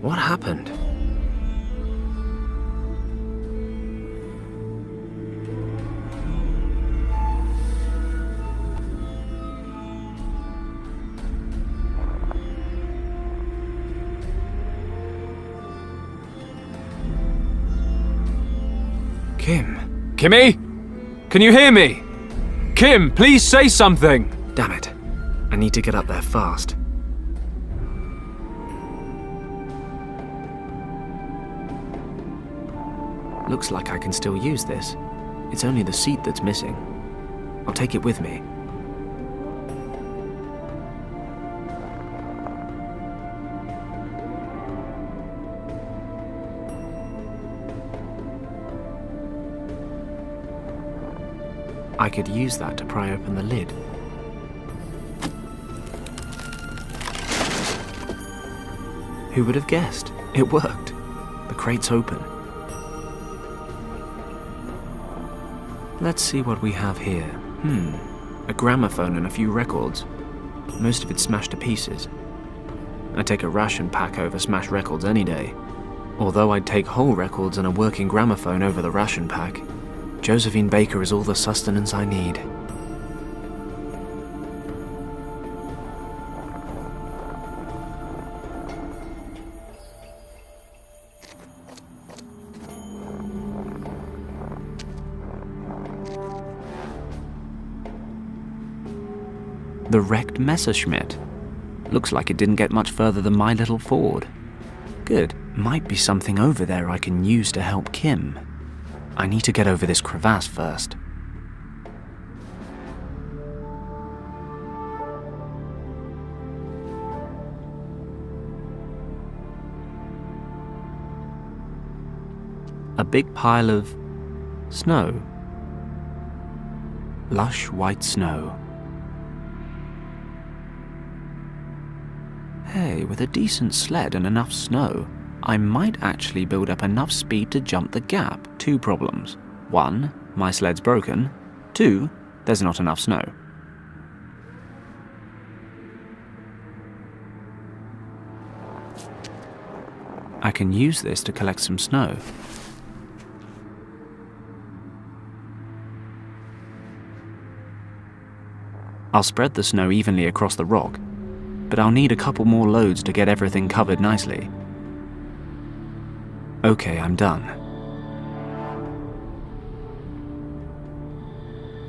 What happened? Kim? Kimmy? Can you hear me? Kim, please say something! Damn it. I need to get up there fast. Looks like I can still use this. It's only the seat that's missing. I'll take it with me. I could use that to pry open the lid. Who would have guessed? It worked. The crate's open. Let's see what we have here. A gramophone and a few records. Most of it smashed to pieces. I'd take a ration pack over smashed records any day. Although I'd take whole records and a working gramophone over the ration pack. Josephine Baker is all the sustenance I need. The wrecked Messerschmitt. Looks like it didn't get much further than my little Ford. Good. Might be something over there I can use to help Kim. I need to get over this crevasse first. A big pile of snow. Lush white snow. Hey, with a decent sled and enough snow, I might actually build up enough speed to jump the gap. 2 problems. 1, my sled's broken. 2, there's not enough snow. I can use this to collect some snow. I'll spread the snow evenly across the rock, but I'll need a couple more loads to get everything covered nicely. Okay, I'm done.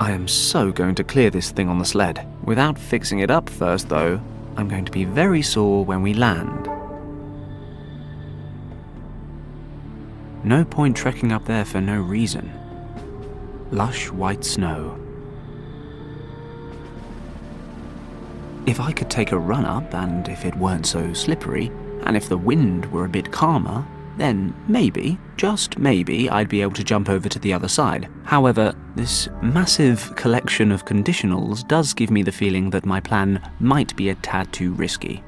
I am so going to clear this thing on the sled. Without fixing it up first, though, I'm going to be very sore when we land. No point trekking up there for no reason. Lush white snow. If I could take a run up, and if it weren't so slippery, and if the wind were a bit calmer, then maybe, just maybe, I'd be able to jump over to the other side. However, this massive collection of conditionals does give me the feeling that my plan might be a tad too risky.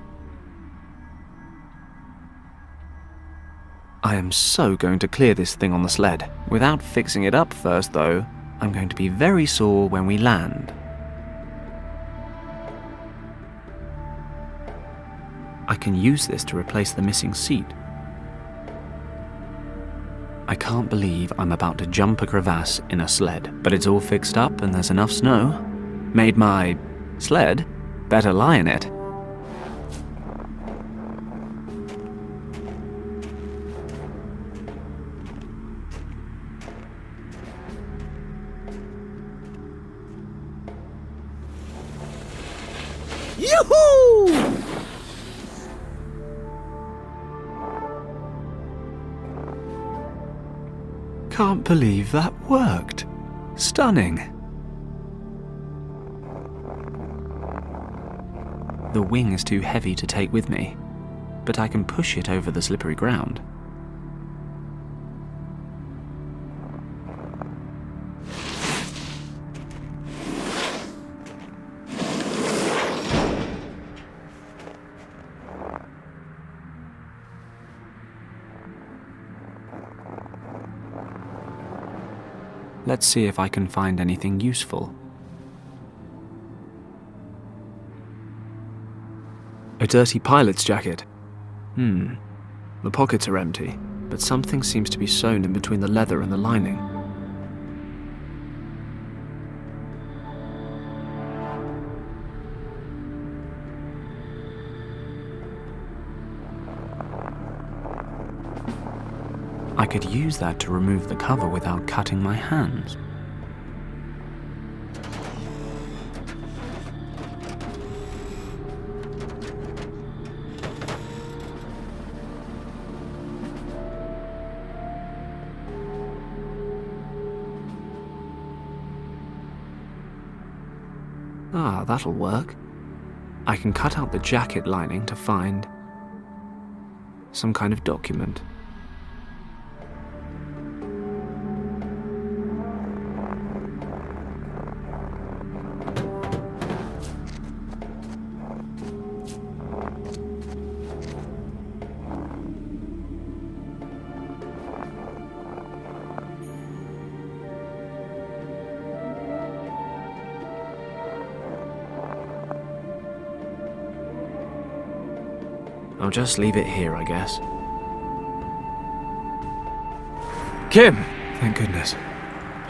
I am so going to clear this thing on the sled. Without fixing it up first, though, I'm going to be very sore when we land. I can use this to replace the missing seat. I can't believe I'm about to jump a crevasse in a sled, but it's all fixed up and there's enough snow. Made my sled better lie in it. Yoo-hoo! Can't believe that worked. Stunning. The wing is too heavy to take with me, but I can push it over the slippery ground. Let's see if I can find anything useful. A dirty pilot's jacket. The pockets are empty, but something seems to be sewn in between the leather and the lining. I could use that to remove the cover without cutting my hands. Ah, that'll work. I can cut out the jacket lining to find some kind of document. I'll just leave it here, I guess. Kim! Thank goodness.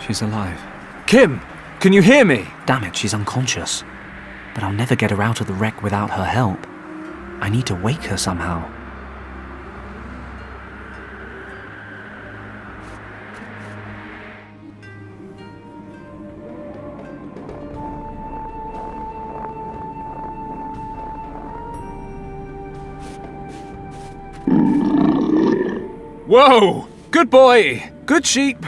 She's alive. Kim! Can you hear me? Damn it, she's unconscious. But I'll never get her out of the wreck without her help. I need to wake her somehow. Whoa! Good boy! Good sheep!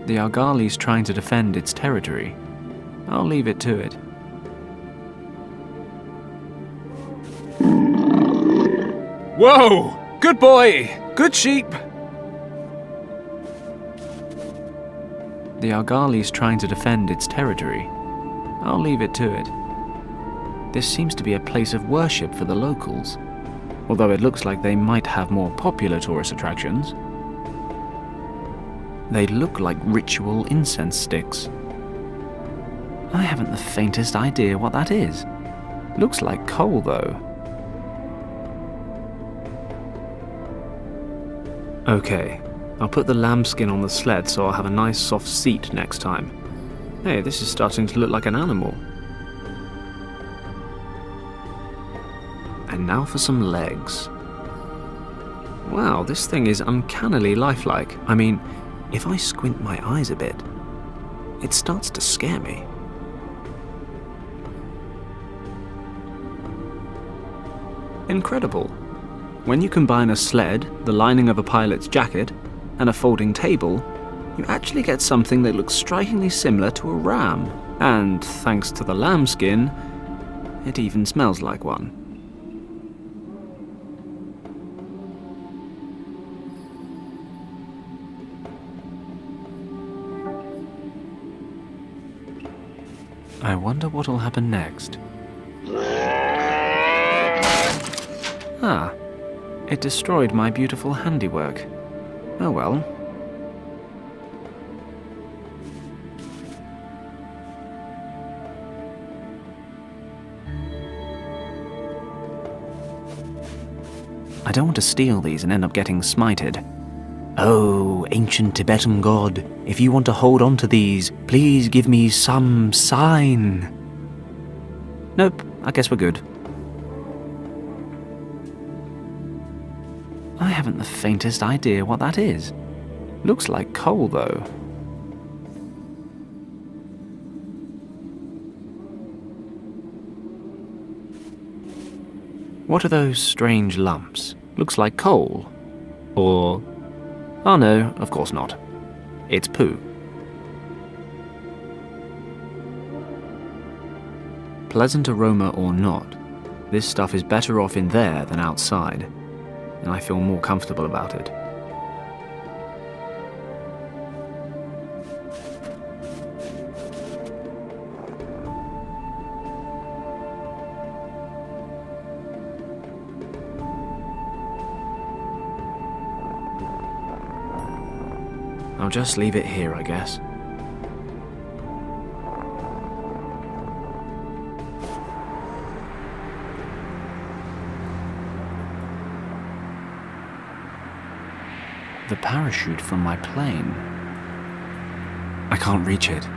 The Argali's trying to defend its territory. I'll leave it to it. Whoa! Good boy! Good sheep! The Argali's trying to defend its territory. I'll leave it to it. This seems to be a place of worship for the locals, although it looks like they might have more popular tourist attractions. They look like ritual incense sticks. I haven't the faintest idea what that is. Looks like coal, though. Okay, I'll put the lambskin on the sled so I'll have a nice soft seat next time. Hey, this is starting to look like an animal. And now for some legs. Wow, this thing is uncannily lifelike. I mean, if I squint my eyes a bit, it starts to scare me. Incredible. When you combine a sled, the lining of a pilot's jacket, and a folding table, you actually get something that looks strikingly similar to a ram. And thanks to the lambskin, it even smells like one. I wonder what'll happen next. Ah, it destroyed my beautiful handiwork. Oh well. I don't want to steal these and end up getting smited. Oh, ancient Tibetan god, if you want to hold on to these, please give me some sign. Nope, I guess we're good. I haven't the faintest idea what that is. Looks like coal, though. What are those strange lumps? Looks like coal. Or... oh no, of course not. It's poo. Pleasant aroma or not, this stuff is better off in there than outside, and I feel more comfortable about it. I'll just leave it here, I guess. the parachute from my plane. I can't reach it.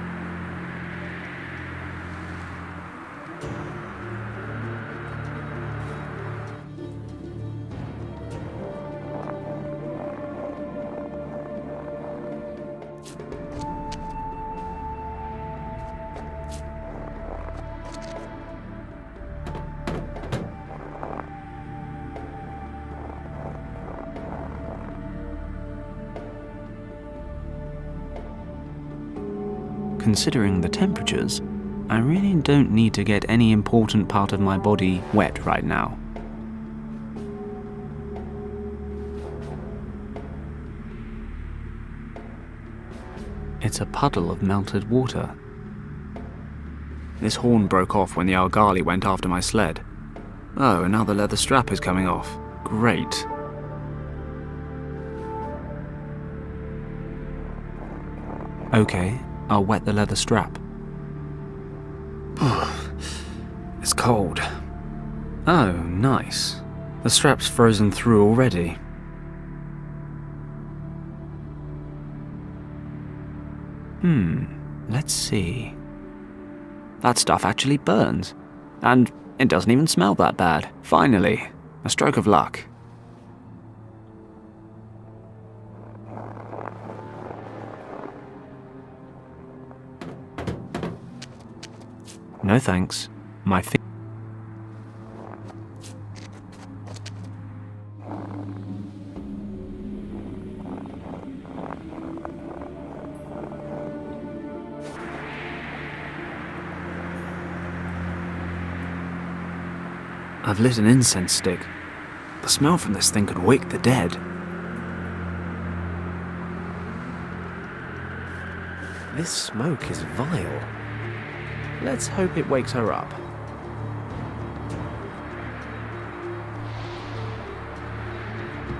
Considering the temperatures, I really don't need to get any important part of my body wet right now. It's a puddle of melted water. This horn broke off when the Algali went after my sled. Oh, and now the leather strap is coming off. Great. Okay, I'll wet the leather strap. It's cold. Oh, nice. The strap's frozen through already. Let's see. That stuff actually burns. And it doesn't even smell that bad. Finally, a stroke of luck. No thanks. My feet. I've lit an incense stick. The smell from this thing could wake the dead. This smoke is vile. Let's hope it wakes her up.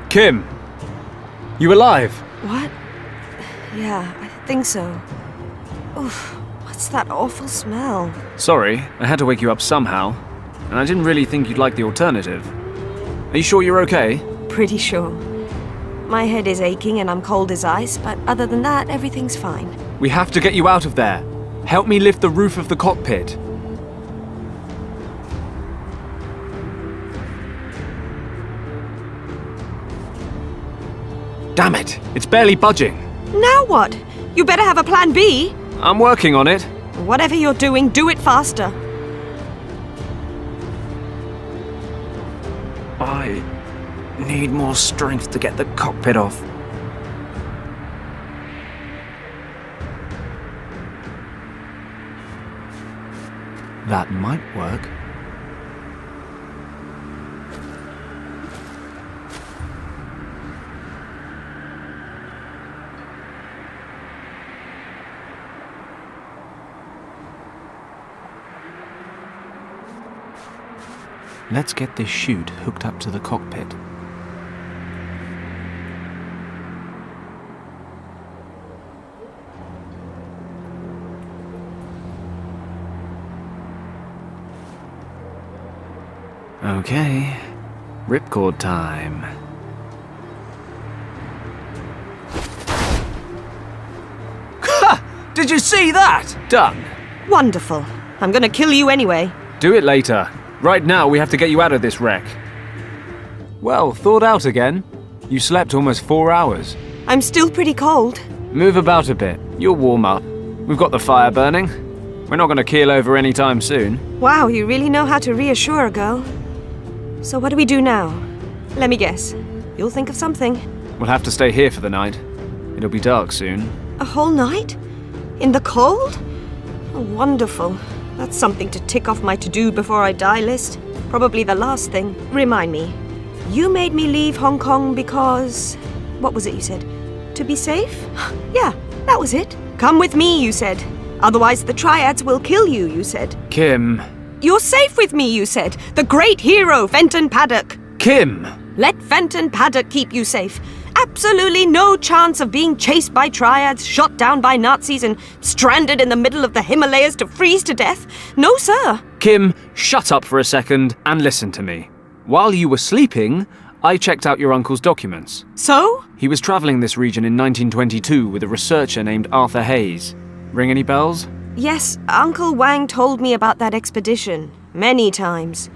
Kim! You alive? What? Yeah, I think so. Oof, what's that awful smell? Sorry, I had to wake you up somehow. And I didn't really think you'd like the alternative. Are you sure you're okay? Pretty sure. My head is aching and I'm cold as ice, but other than that, everything's fine. We have to get you out of there. Help me lift the roof of the cockpit. Damn it! It's barely budging. Now what? You better have a plan B. I'm working on it. Whatever you're doing, do it faster. I need more strength to get the cockpit off. That might work. Let's get this chute hooked up to the cockpit. Okay, ripcord time. Ha! Did you see that? Done. Wonderful. I'm gonna kill you anyway. Do it later. Right now, we have to get you out of this wreck. Well, thawed out again. You slept almost 4 hours. I'm still pretty cold. Move about a bit. You'll warm up. We've got the fire burning. We're not going to keel over anytime soon. Wow, you really know how to reassure a girl. So what do we do now? Let me guess. You'll think of something. We'll have to stay here for the night. It'll be dark soon. A whole night? In the cold? Oh, wonderful. That's something to tick off my to-do before I die list. Probably the last thing. Remind me. You made me leave Hong Kong because... What was it you said? To be safe? Yeah, that was it. Come with me, you said. Otherwise the triads will kill you, you said. Kim. You're safe with me, you said. The great hero, Fenton Paddock. Kim! Let Fenton Paddock keep you safe. Absolutely no chance of being chased by triads, shot down by Nazis, and stranded in the middle of the Himalayas to freeze to death. No, sir. Kim, shut up for a second and listen to me. While you were sleeping, I checked out your uncle's documents. So? He was travelling this region in 1922 with a researcher named Arthur Hayes. Ring any bells? Yes, Uncle Wang told me about that expedition many times.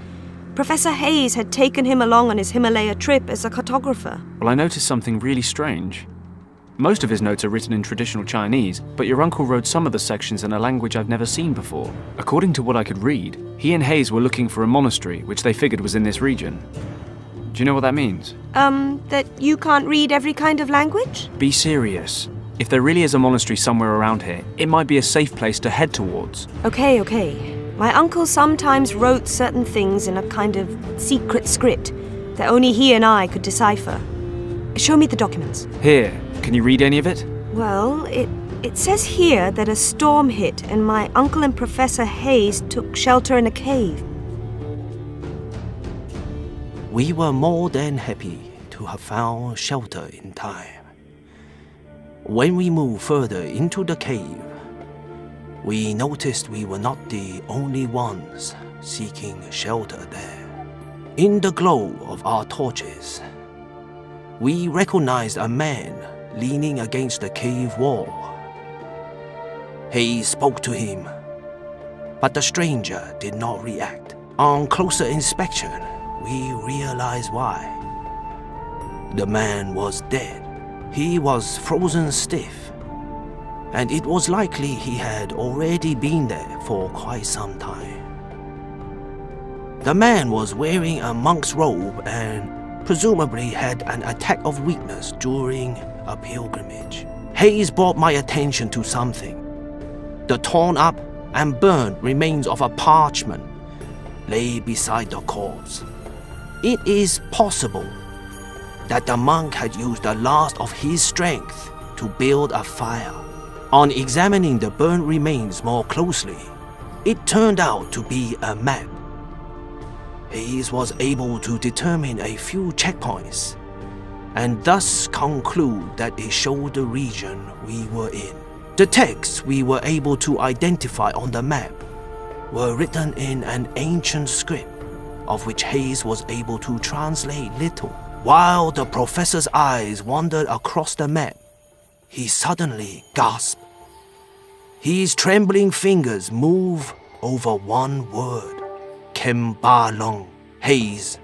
Professor Hayes had taken him along on his Himalaya trip as a cartographer. Well, I noticed something really strange. Most of his notes are written in traditional Chinese, but your uncle wrote some of the sections in a language I've never seen before. According to what I could read, he and Hayes were looking for a monastery, which they figured was in this region. Do you know what that means? That you can't read every kind of language? Be serious. If there really is a monastery somewhere around here, it might be a safe place to head towards. Okay. My uncle sometimes wrote certain things in a kind of secret script that only he and I could decipher. Show me the documents. Here, can you read any of it? Well, it says here that a storm hit and my uncle and Professor Hayes took shelter in a cave. We were more than happy to have found shelter in time. When we moved further into the cave, we noticed we were not the only ones seeking shelter there. In the glow of our torches, we recognized a man leaning against the cave wall. Hayes spoke to him, but the stranger did not react. On closer inspection, we realized why. The man was dead. He was frozen stiff, and it was likely he had already been there for quite some time. The man was wearing a monk's robe and presumably had an attack of weakness during a pilgrimage. Hayes brought my attention to something. The torn up and burned remains of a parchment lay beside the corpse. It is possible that the monk had used the last of his strength to build a fire. On examining the burned remains more closely, it turned out to be a map. Hayes was able to determine a few checkpoints and thus conclude that it showed the region we were in. The texts we were able to identify on the map were written in an ancient script, of which Hayes was able to translate little. While the professor's eyes wandered across the map, he suddenly gasped. His trembling fingers moved over one word, Kembalong. Hayes,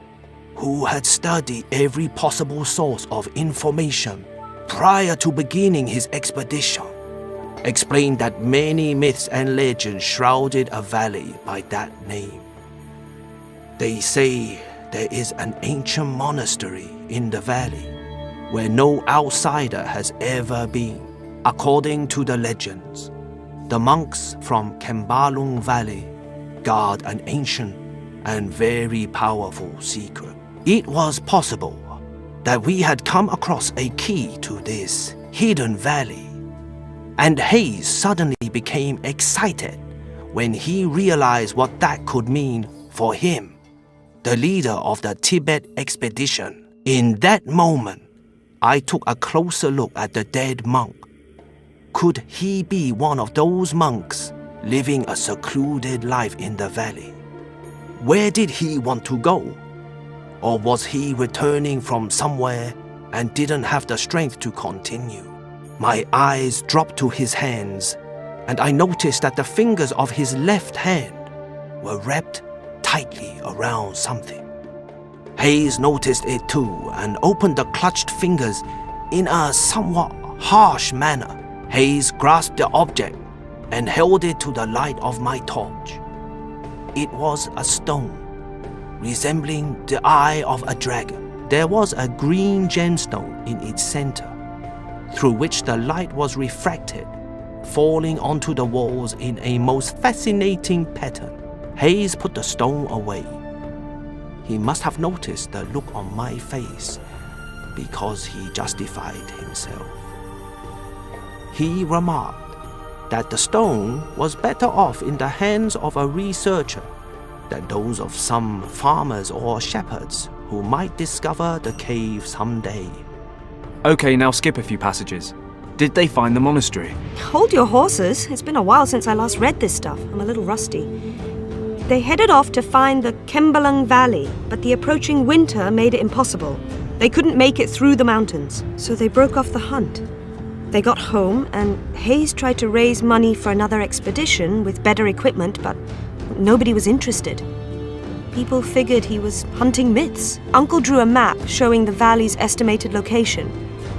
who had studied every possible source of information prior to beginning his expedition, explained that many myths and legends shrouded a valley by that name. They say there is an ancient monastery in the valley where no outsider has ever been. According to the legends, the monks from Kembalong Valley guard an ancient and very powerful secret. It was possible that we had come across a key to this hidden valley, and Hayes suddenly became excited when he realized what that could mean for him, the leader of the Tibet expedition. In that moment, I took a closer look at the dead monk. Could he be one of those monks living a secluded life in the valley? Where did he want to go? Or was he returning from somewhere and didn't have the strength to continue? My eyes dropped to his hands, and I noticed that the fingers of his left hand were wrapped tightly around something. Hayes noticed it too and opened the clutched fingers in a somewhat harsh manner. Hayes grasped the object and held it to the light of my torch. It was a stone, resembling the eye of a dragon. There was a green gemstone in its center, through which the light was refracted, falling onto the walls in a most fascinating pattern. Hayes put the stone away. He must have noticed the look on my face, because he justified himself. He remarked that the stone was better off in the hands of a researcher than those of some farmers or shepherds who might discover the cave someday. Okay, now skip a few passages. Did they find the monastery? Hold your horses. It's been a while since I last read this stuff. I'm a little rusty. They headed off to find the Kembalung Valley, but the approaching winter made it impossible. They couldn't make it through the mountains, so they broke off the hunt. They got home, and Hayes tried to raise money for another expedition with better equipment, but nobody was interested. People figured he was hunting myths. Uncle drew a map showing the valley's estimated location.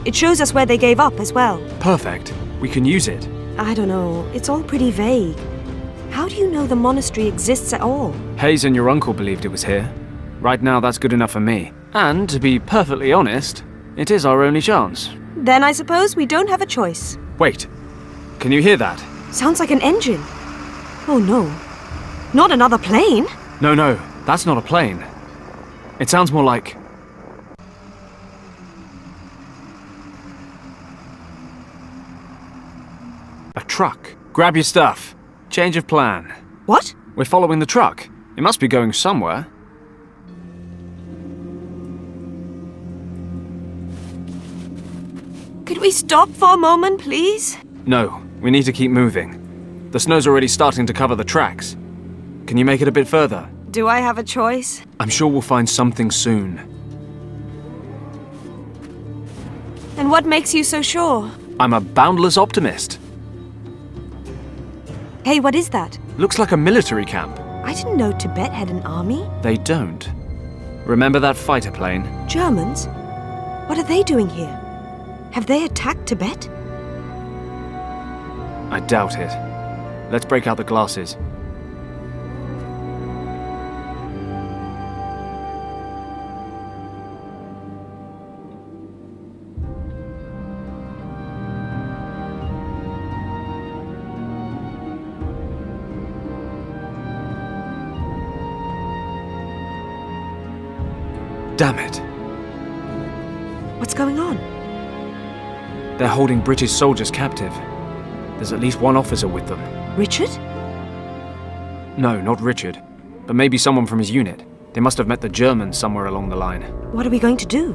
It shows us where they gave up as well. Perfect. We can use it. I don't know, it's all pretty vague. How do you know the monastery exists at all? Hayes and your uncle believed it was here. Right now, that's good enough for me. And, to be perfectly honest, it is our only chance. Then I suppose we don't have a choice. Wait. Can you hear that? Sounds like an engine. Oh no. Not another plane? No, that's not a plane. It sounds more like... a truck. Grab your stuff. Change of plan. What? We're following the truck. It must be going somewhere. Could we stop for a moment, please? No, we need to keep moving. The snow's already starting to cover the tracks. Can you make it a bit further? Do I have a choice? I'm sure we'll find something soon. And what makes you so sure? I'm a boundless optimist. Hey, what is that? Looks like a military camp. I didn't know Tibet had an army. They don't. Remember that fighter plane? Germans? What are they doing here? Have they attacked Tibet? I doubt it. Let's break out the glasses. Damn it. What's going on? They're holding British soldiers captive. There's at least one officer with them. Richard? No, not Richard. But maybe someone from his unit. They must have met the Germans somewhere along the line. What are we going to do?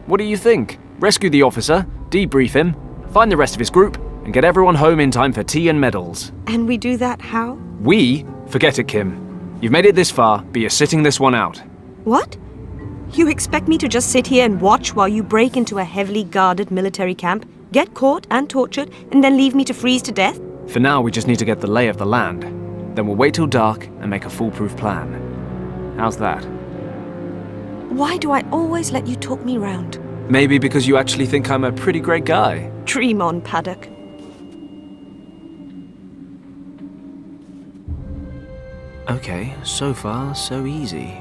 What do you think? Rescue the officer, debrief him, find the rest of his group, and get everyone home in time for tea and medals. And we do that how? We? Forget it, Kim. You've made it this far, but you're sitting this one out. What? You expect me to just sit here and watch while you break into a heavily guarded military camp, get caught and tortured, and then leave me to freeze to death? For now, we just need to get the lay of the land. Then we'll wait till dark and make a foolproof plan. How's that? Why do I always let you talk me round? Maybe because you actually think I'm a pretty great guy. Dream on, Paddock. Okay, so far, so easy.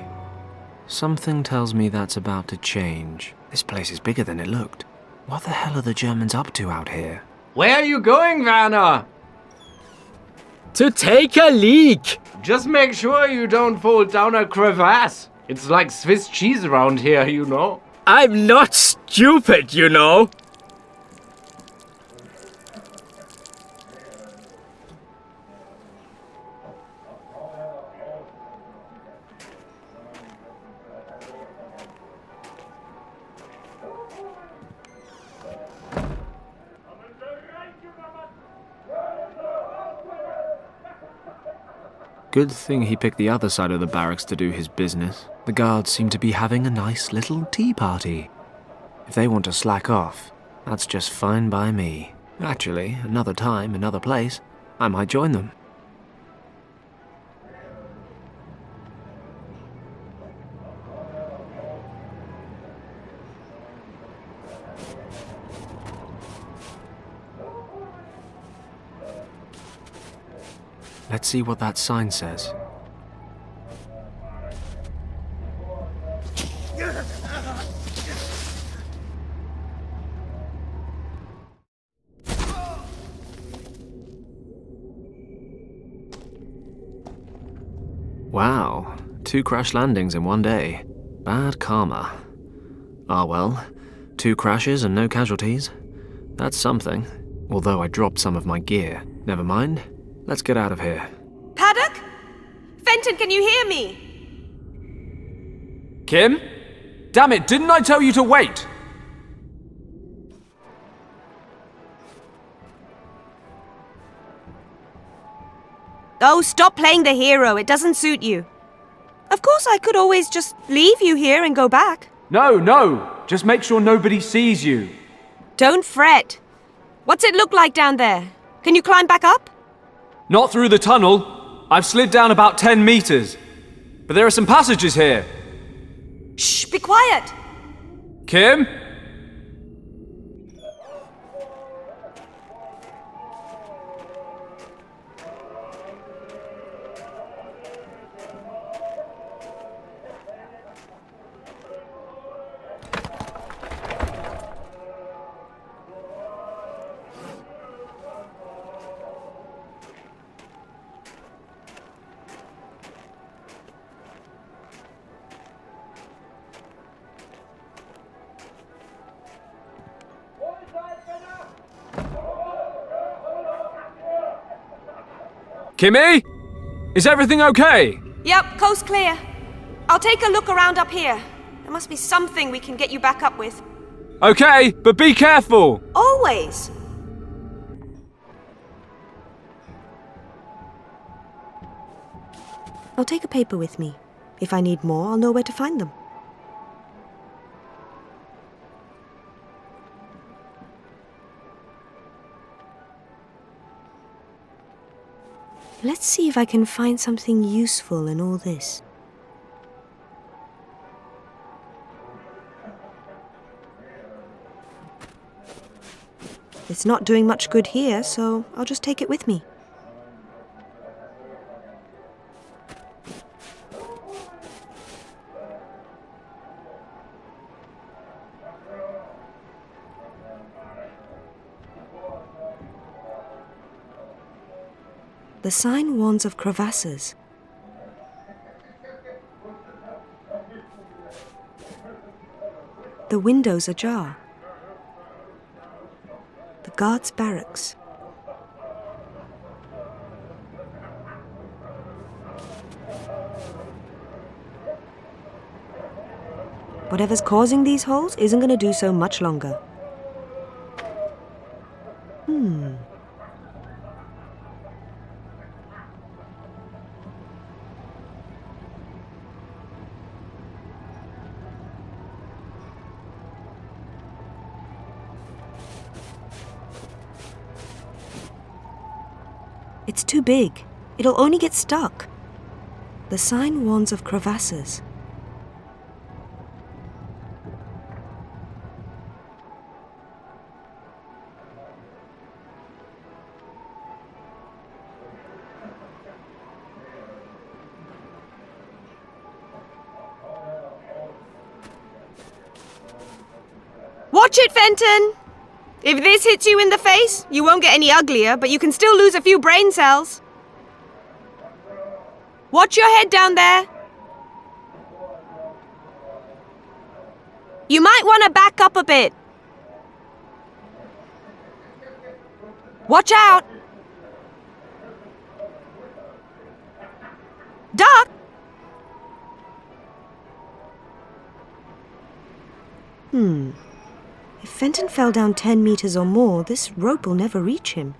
Something tells me that's about to change. This place is bigger than it looked. What the hell are the Germans up to out here? Where are you going, Werner? To take a leak! Just make sure you don't fall down a crevasse. It's like Swiss cheese around here, you know. I'm not stupid, you know. Good thing he picked the other side of the barracks to do his business. The guards seem to be having a nice little tea party. If they want to slack off, that's just fine by me. Actually, another time, another place, I might join them. Let's see what that sign says. Wow, 2 crash landings in one day. Bad karma. Ah well, 2 crashes and no casualties. That's something. Although I dropped some of my gear. Never mind. Let's get out of here. Paddock? Fenton, can you hear me? Kim? Damn it, didn't I tell you to wait? Oh, stop playing the hero. It doesn't suit you. Of course, I could always just leave you here and go back. No! Just make sure nobody sees you. Don't fret. What's it look like down there? Can you climb back up? Not through the tunnel. I've slid down about 10 meters. But there are some passages here. Shh, be quiet. Kim? Kimmy? Is everything okay? Yep, coast clear. I'll take a look around up here. There must be something we can get you back up with. Okay, but be careful! Always. I'll take a paper with me. If I need more, I'll know where to find them. Let's see if I can find something useful in all this. It's not doing much good here, so I'll just take it with me. The sign warns of crevasses. The windows ajar. The guards' barracks. Whatever's causing these holes isn't going to do so much longer. It's too big. It'll only get stuck. The sign warns of crevasses. Watch it, Fenton! If this hits you in the face, you won't get any uglier, but you can still lose a few brain cells. Watch your head down there. You might want to back up a bit. Watch out! Duck! If Fenton fell down 10 meters or more, this rope will never reach him.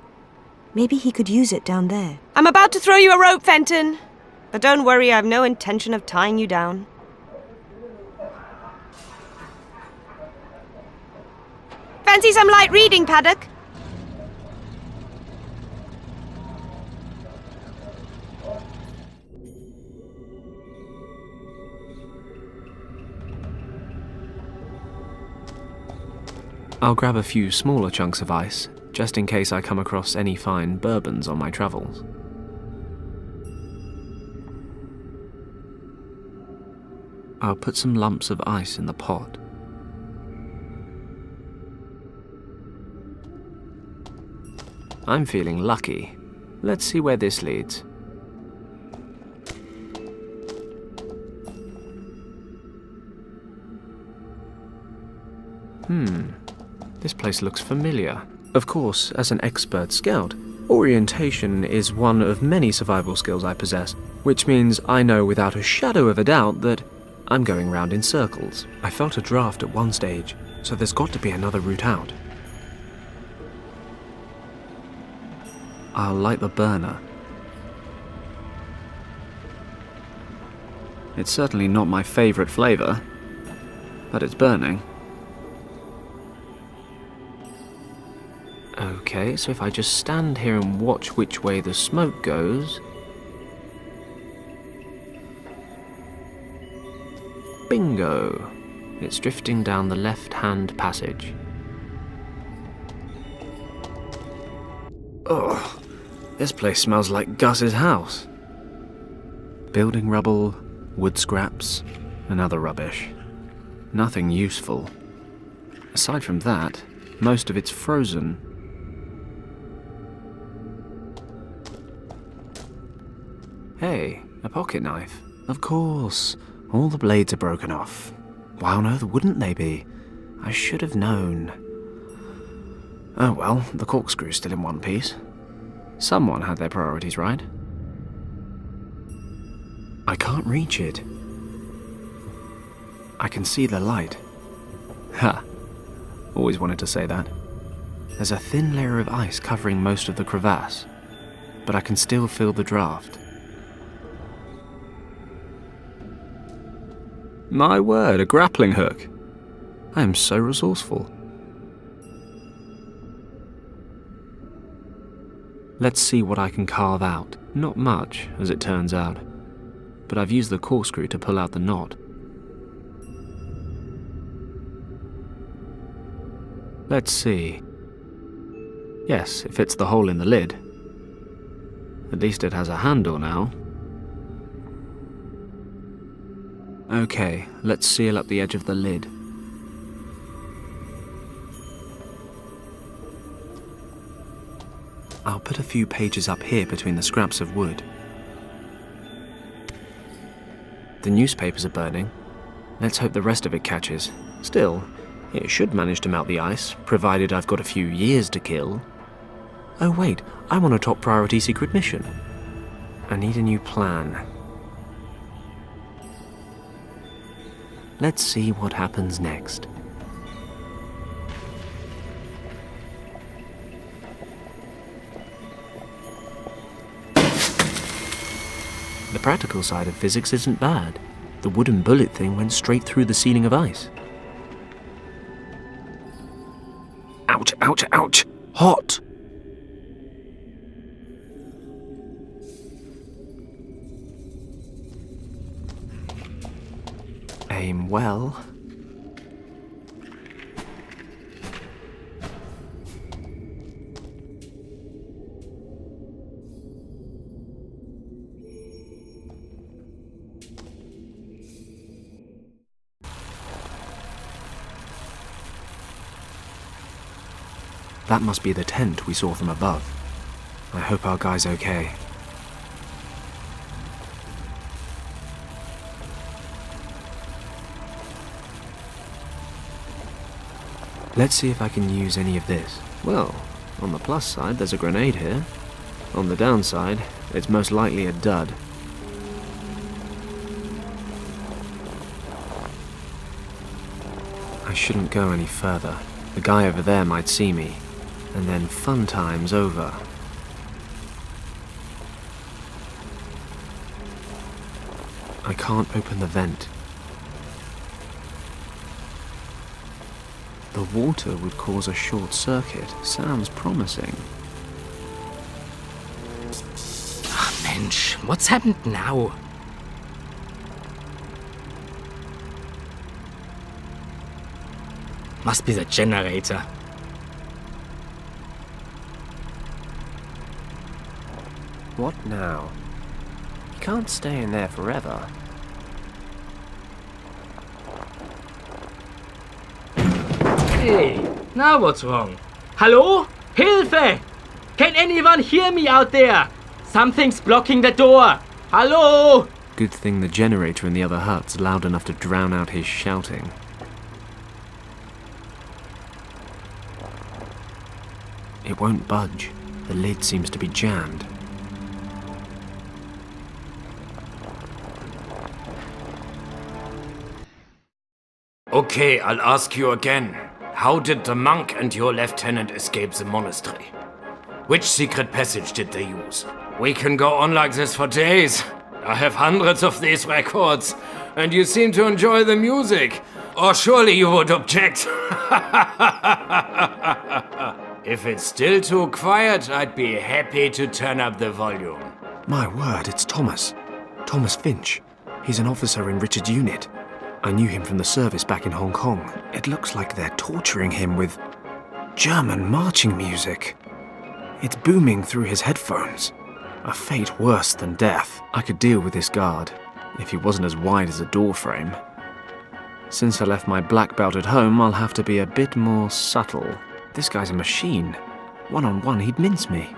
Maybe he could use it down there. I'm about to throw you a rope, Fenton. But don't worry, I have no intention of tying you down. Fancy some light reading, Paddock? I'll grab a few smaller chunks of ice, just in case I come across any fine bourbons on my travels. I'll put some lumps of ice in the pot. I'm feeling lucky. Let's see where this leads. This place looks familiar. Of course, as an expert scout, orientation is one of many survival skills I possess, which means I know without a shadow of a doubt that I'm going round in circles. I felt a draft at one stage, so there's got to be another route out. I'll light the burner. It's certainly not my favorite flavor, but it's burning. Okay, so if I just stand here and watch which way the smoke goes... Bingo! It's drifting down the left-hand passage. Ugh, this place smells like Gus's house. Building rubble, wood scraps, and other rubbish. Nothing useful. Aside from that, most of it's frozen. Hey, a pocket knife. Of course. All the blades are broken off. Why on earth wouldn't they be? I should have known. Oh well, the corkscrew's still in one piece. Someone had their priorities right. I can't reach it. I can see the light. Ha! Always wanted to say that. There's a thin layer of ice covering most of the crevasse, but I can still feel the draft. My word, a grappling hook. I am so resourceful. Let's see what I can carve out. Not much, as it turns out, but I've used the corkscrew to pull out the knot. Let's see. Yes, it fits the hole in the lid. At least it has a handle now. Okay, let's seal up the edge of the lid. I'll put a few pages up here between the scraps of wood. The newspapers are burning. Let's hope the rest of it catches. Still, it should manage to melt the ice, provided I've got a few years to kill. Oh wait, I'm on a top priority secret mission. I need a new plan. Let's see what happens next. The practical side of physics isn't bad. The wooden bullet thing went straight through the ceiling of ice. Ouch, ouch, ouch! Hot! Aim well. That must be the tent we saw from above. I hope our guy's okay. Let's see if I can use any of this. Well, on the plus side, there's a grenade here. On the downside, it's most likely a dud. I shouldn't go any further. The guy over there might see me, and then fun time's over. I can't open the vent. The water would cause a short circuit. Sounds promising. Ah, Mensch, what's happened now? Must be the generator. What now? You can't stay in there forever. Hey, now what's wrong? Hello? Hilfe! Can anyone hear me out there? Something's blocking the door. Hello? Good thing the generator in the other hut's loud enough to drown out his shouting. It won't budge. The lid seems to be jammed. Okay, I'll ask you again. How did the monk and your lieutenant escape the monastery? Which secret passage did they use? We can go on like this for days. I have hundreds of these records. and you seem to enjoy the music. Or surely you would object. If it's still too quiet, I'd be happy to turn up the volume. My word, it's Thomas. Thomas Finch. He's an officer in Richard's unit. I knew him from the service back in Hong Kong. It looks like they're torturing him with German marching music. It's booming through his headphones. A fate worse than death. I could deal with this guard, if he wasn't as wide as a door frame. Since I left my black belt at home, I'll have to be a bit more subtle. This guy's a machine. One-on-one, he'd mince me.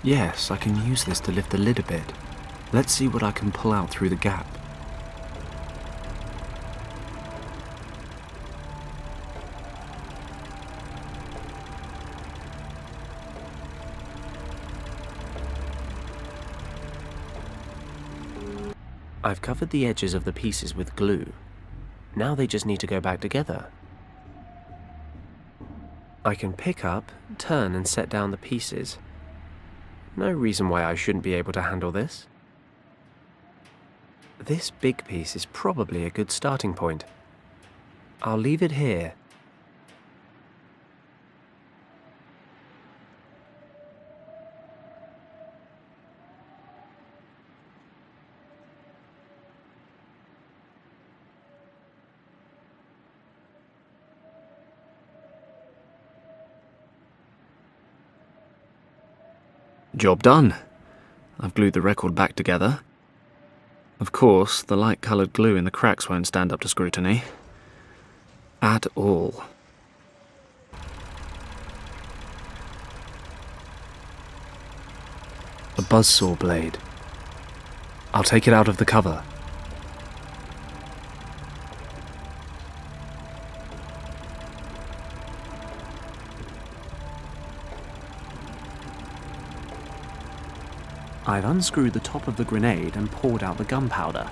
Yes, I can use this to lift the lid a bit. Let's see what I can pull out through the gap. I've covered the edges of the pieces with glue. Now they just need to go back together. I can pick up, turn and set down the pieces. No reason why I shouldn't be able to handle this. This big piece is probably a good starting point. I'll leave it here. Job done. I've glued the record back together. Of course, the light-coloured glue in the cracks won't stand up to scrutiny. At all. A buzzsaw blade. I'll take it out of the cover. I've unscrewed the top of the grenade and poured out the gunpowder.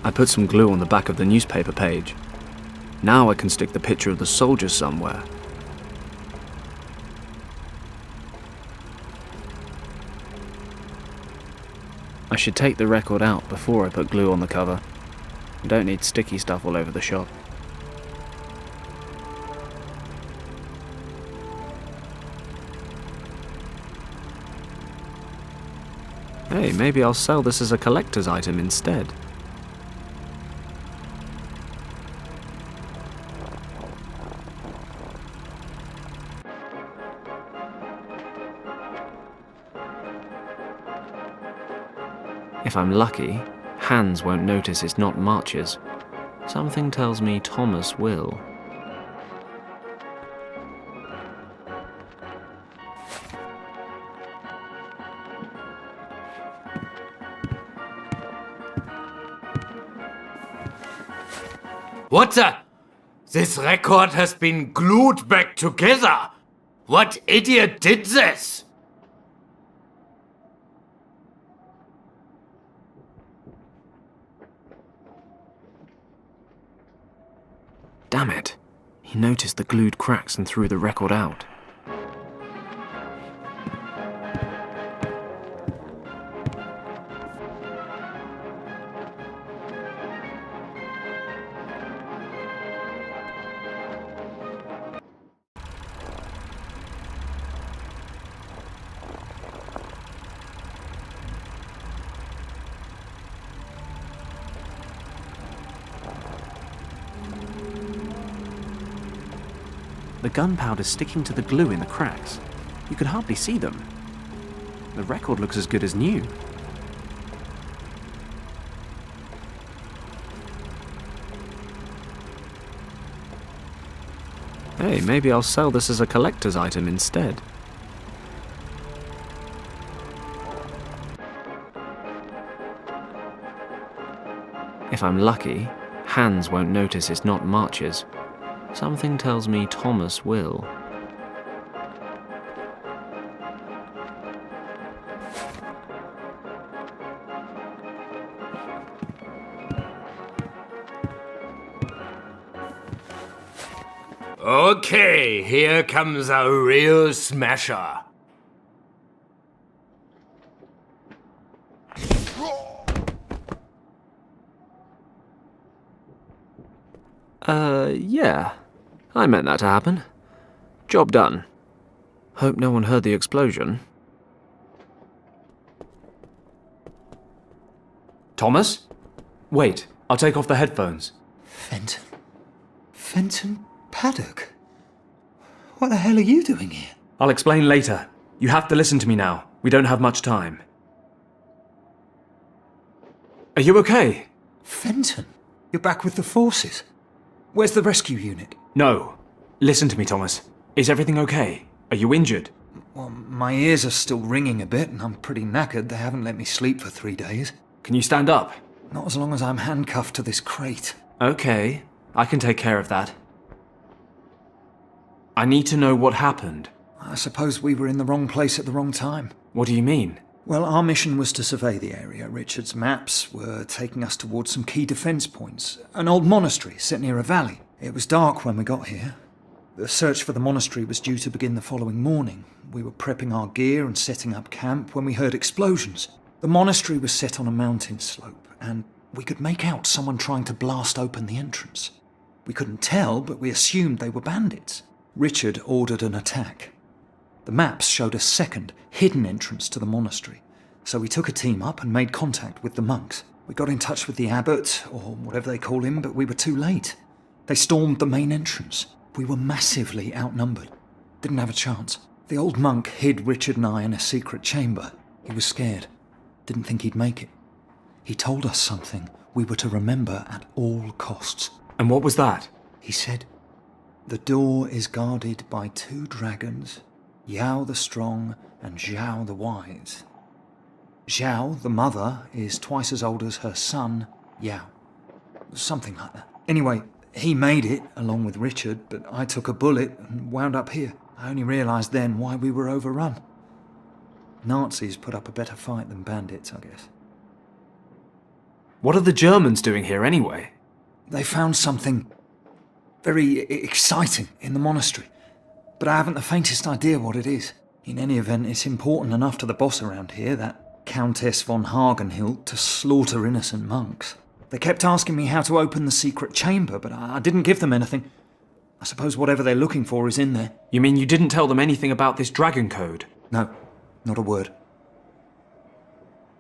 I put some glue on the back of the newspaper page. Now I can stick the picture of the soldiers somewhere. I should take the record out before I put glue on the cover. I don't need sticky stuff all over the shop. Hey, maybe I'll sell this as a collector's item instead. If I'm lucky, Hans won't notice it's not marches. Something tells me Thomas will. What the? This record has been glued back together. What idiot did this? Damn it. He noticed the glued cracks and threw the record out. The gunpowder's sticking to the glue in the cracks. You can hardly see them. The record looks as good as new. Hey, maybe I'll sell this as a collector's item instead. If I'm lucky, Hans won't notice it's not marches. Something tells me Thomas will. Okay, here comes a real smasher. Yeah. I meant that to happen. Job done. Hope no one heard the explosion. Thomas? Wait, I'll take off the headphones. Fenton? Fenton Paddock? What the hell are you doing here? I'll explain later. You have to listen to me now. We don't have much time. Are you okay? Fenton? You're back with the forces? Where's the rescue unit? No. Listen to me, Thomas. Is everything okay? Are you injured? Well, my ears are still ringing a bit and I'm pretty knackered. They haven't let me sleep for 3 days. Can you stand up? Not as long as I'm handcuffed to this crate. Okay, I can take care of that. I need to know what happened. I suppose we were in the wrong place at the wrong time. What do you mean? Well, our mission was to survey the area. Richard's maps were taking us towards some key defence points. An old monastery set near a valley. It was dark when we got here. The search for the monastery was due to begin the following morning. We were prepping our gear and setting up camp when we heard explosions. The monastery was set on a mountain slope, and we could make out someone trying to blast open the entrance. We couldn't tell, but we assumed they were bandits. Richard ordered an attack. The maps showed a second, hidden entrance to the monastery, so we took a team up and made contact with the monks. We got in touch with the abbot, or whatever they call him, but we were too late. They stormed the main entrance. We were massively outnumbered. Didn't have a chance. The old monk hid Richard and I in a secret chamber. He was scared. Didn't think he'd make it. He told us something we were to remember at all costs. And what was that? He said, "The door is guarded by 2 dragons, Yao the Strong and Zhao the Wise. Zhao, the mother, is twice as old as her son, Yao." Something like that. Anyway, he made it, along with Richard, but I took a bullet and wound up here. I only realised then why we were overrun. Nazis put up a better fight than bandits, I guess. What are the Germans doing here anyway? They found something very exciting in the monastery, but I haven't the faintest idea what it is. In any event, it's important enough to the boss around here, that Countess von Hagenhilt, to slaughter innocent monks. They kept asking me how to open the secret chamber, but I didn't give them anything. I suppose whatever they're looking for is in there. You mean you didn't tell them anything about this dragon code? No, not a word.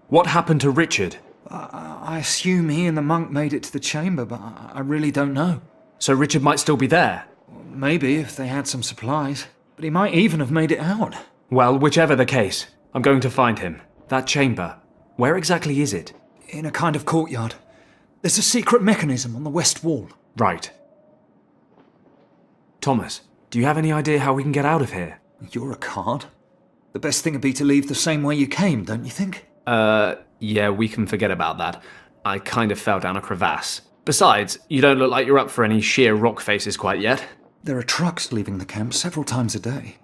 What happened to Richard? I assume he and the monk made it to the chamber, but I really don't know. So Richard might still be there? Maybe, if they had some supplies. But he might even have made it out. Well, whichever the case, I'm going to find him. That chamber, where exactly is it? In a kind of courtyard. There's a secret mechanism on the west wall. Right. Thomas, do you have any idea how we can get out of here? You're a card. The best thing would be to leave the same way you came, don't you think? Yeah, we can forget about that. I kind of fell down a crevasse. Besides, you don't look like you're up for any sheer rock faces quite yet. There are trucks leaving the camp several times a day.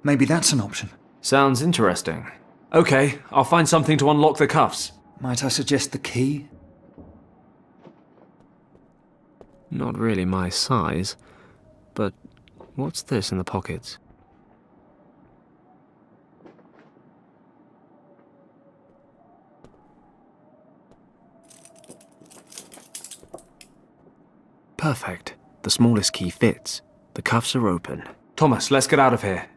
Maybe that's an option. Sounds interesting. Okay, I'll find something to unlock the cuffs. Might I suggest the key? Not really my size, but what's this in the pockets? Perfect. The smallest key fits. The cuffs are open. Thomas, let's get out of here.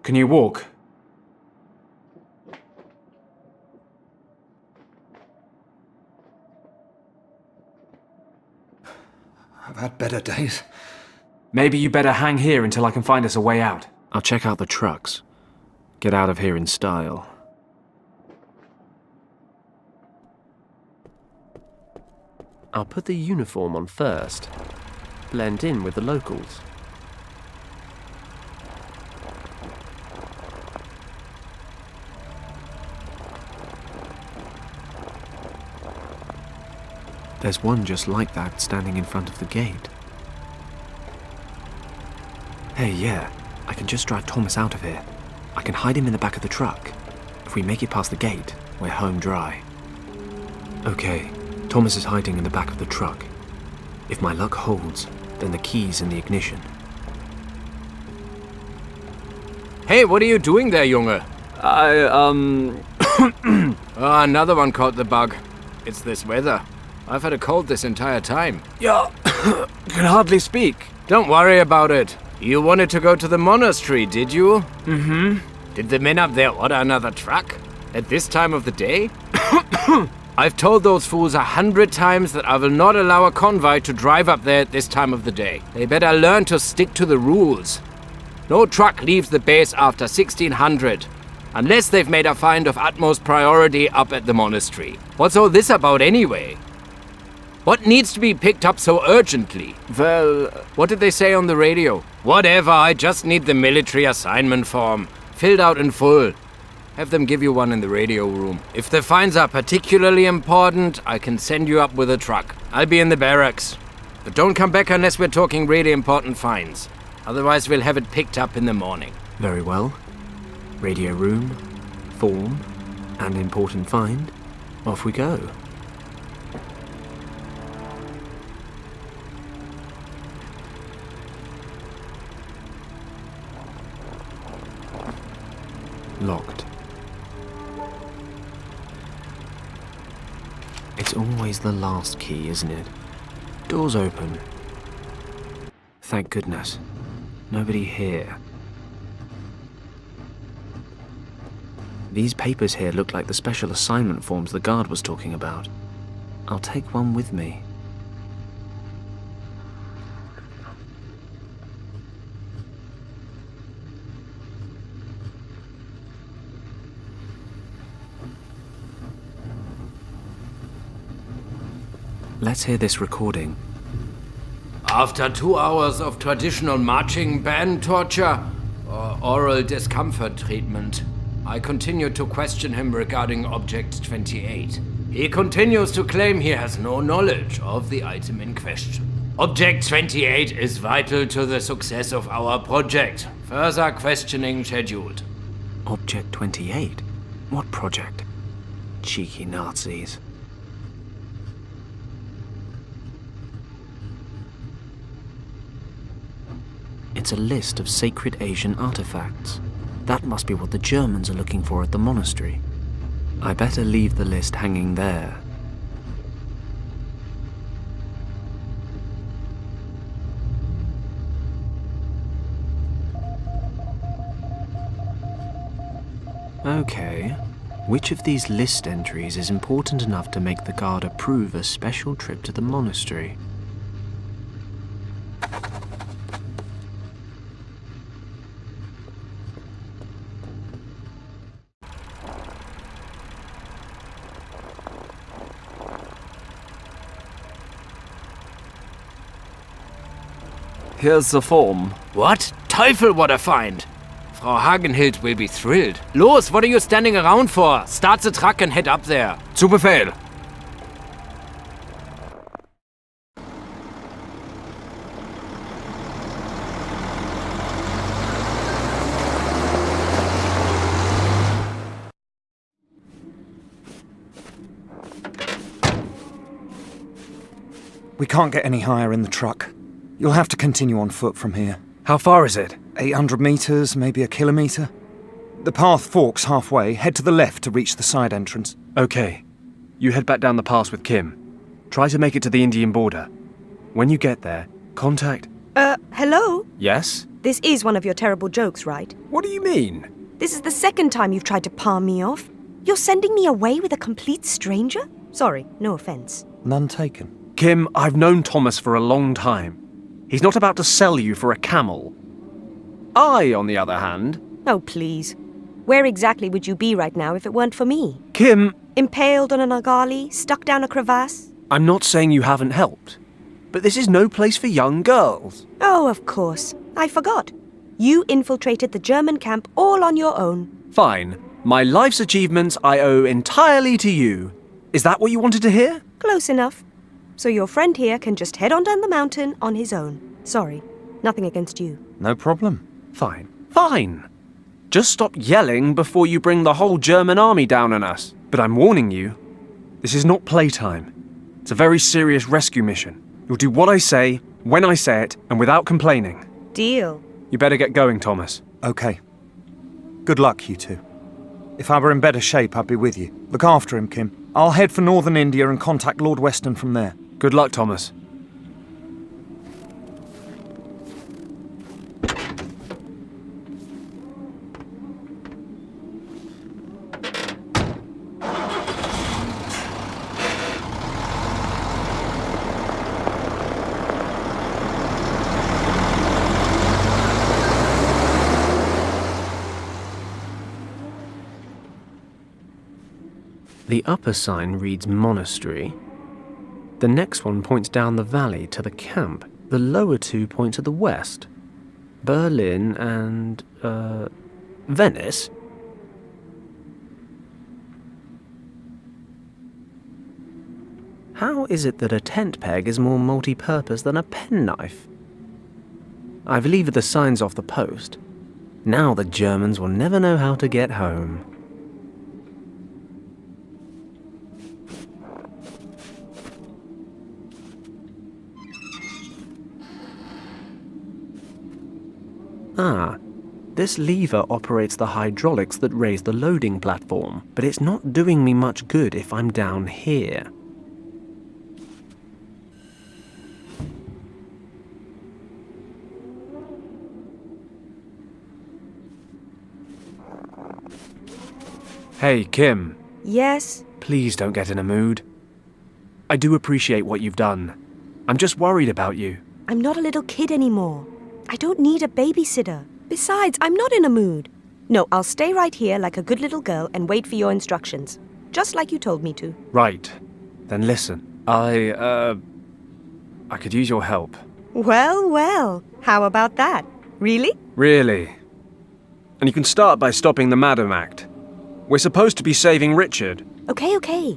Can you walk? I've had better days. Maybe you better hang here until I can find us a way out. I'll check out the trucks. Get out of here in style. I'll put the uniform on first. Blend in with the locals. There's one just like that standing in front of the gate. Hey, yeah. I can just drive Thomas out of here. I can hide him in the back of the truck. If we make it past the gate, we're home dry. Okay, Thomas is hiding in the back of the truck. If my luck holds, then the key's in the ignition. Hey, what are you doing there, Junge? Oh, another one caught the bug. It's this weather. I've had a cold this entire time. Yeah, can hardly speak. Don't worry about it. You wanted to go to the monastery, did you? Mm-hmm. Did the men up there order another truck? At this time of the day? I've told those fools 100 times that I will not allow a convoy to drive up there at this time of the day. They better learn to stick to the rules. No truck leaves the base after 1600, unless they've made a find of utmost priority up at the monastery. What's all this about anyway? What needs to be picked up so urgently? Well, What did they say on the radio? Whatever, I just need the military assignment form, filled out in full. Have them give you one in the radio room. If the finds are particularly important, I can send you up with a truck. I'll be in the barracks. But don't come back unless we're talking really important finds. Otherwise, we'll have it picked up in the morning. very well. Radio room, form, and important find. Off we go. Locked. It's always the last key, isn't it? Doors open. Thank goodness. Nobody here. These papers here look like the special assignment forms the guard was talking about. I'll take one with me. Let's hear this recording. After 2 hours of traditional marching band torture or oral discomfort treatment, I continue to question him regarding Object 28. He continues to claim he has no knowledge of the item in question. Object 28 is vital to the success of our project. Further questioning scheduled. Object 28? What project? Cheeky Nazis. It's a list of sacred Asian artifacts. That must be what the Germans are looking for at the monastery. I better leave the list hanging there. Okay, which of these list entries is important enough to make the guard approve a special trip to the monastery? Here's the form. What? Teufel, what a find! Frau Hagenhild will be thrilled. Los, what are you standing around for? Start the truck and head up there. Zu Befehl! We can't get any higher in the truck. You'll have to continue on foot from here. How far is it? 800 meters, maybe a kilometer. The path forks halfway. Head to the left to reach the side entrance. Okay. You head back down the pass with Kim. Try to make it to the Indian border. When you get there, contact... Hello? Yes? This is one of your terrible jokes, right? What do you mean? This is the second time you've tried to palm me off. You're sending me away with a complete stranger? Sorry, no offense. None taken. Kim, I've known Thomas for a long time. He's not about to sell you for a camel. I, on the other hand... Oh, please. Where exactly would you be right now if it weren't for me? Kim... Impaled on an argali, stuck down a crevasse? I'm not saying you haven't helped, but this is no place for young girls. Oh, of course. I forgot. You infiltrated the German camp all on your own. Fine. My life's achievements I owe entirely to you. Is that what you wanted to hear? Close enough. So your friend here can just head on down the mountain on his own. Sorry, Nothing against you. No problem. Fine. Fine! Just stop yelling before you bring the whole German army down on us. But I'm warning you, this is not playtime. It's a very serious rescue mission. You'll do what I say, when I say it, and without complaining. Deal. You better get going, Thomas. Okay. Good luck, you two. If I were in better shape, I'd be with you. Look after him, Kim. I'll head for northern India and contact Lord Weston from there. Good luck, Thomas. The upper sign reads monastery. The next one points down the valley to the camp. The lower two point to the west. Berlin and, Venice? How is it that a tent peg is more multi-purpose than a penknife? I've levered the signs off the post. Now the Germans will never know how to get home. Ah, this lever operates the hydraulics that raise the loading platform, but it's not doing me much good if I'm down here. Hey, Kim. Yes? Please don't get in a mood. I do appreciate what you've done. I'm just worried about you. I'm not a little kid anymore. I don't need a babysitter. Besides, I'm not in a mood. No, I'll stay right here like a good little girl and wait for your instructions. Just like you told me to. Right. Then listen. I could use your help. Well, well. How about that? Really? Really. And you can start by stopping the Madam Act. We're supposed to be saving Richard. Okay.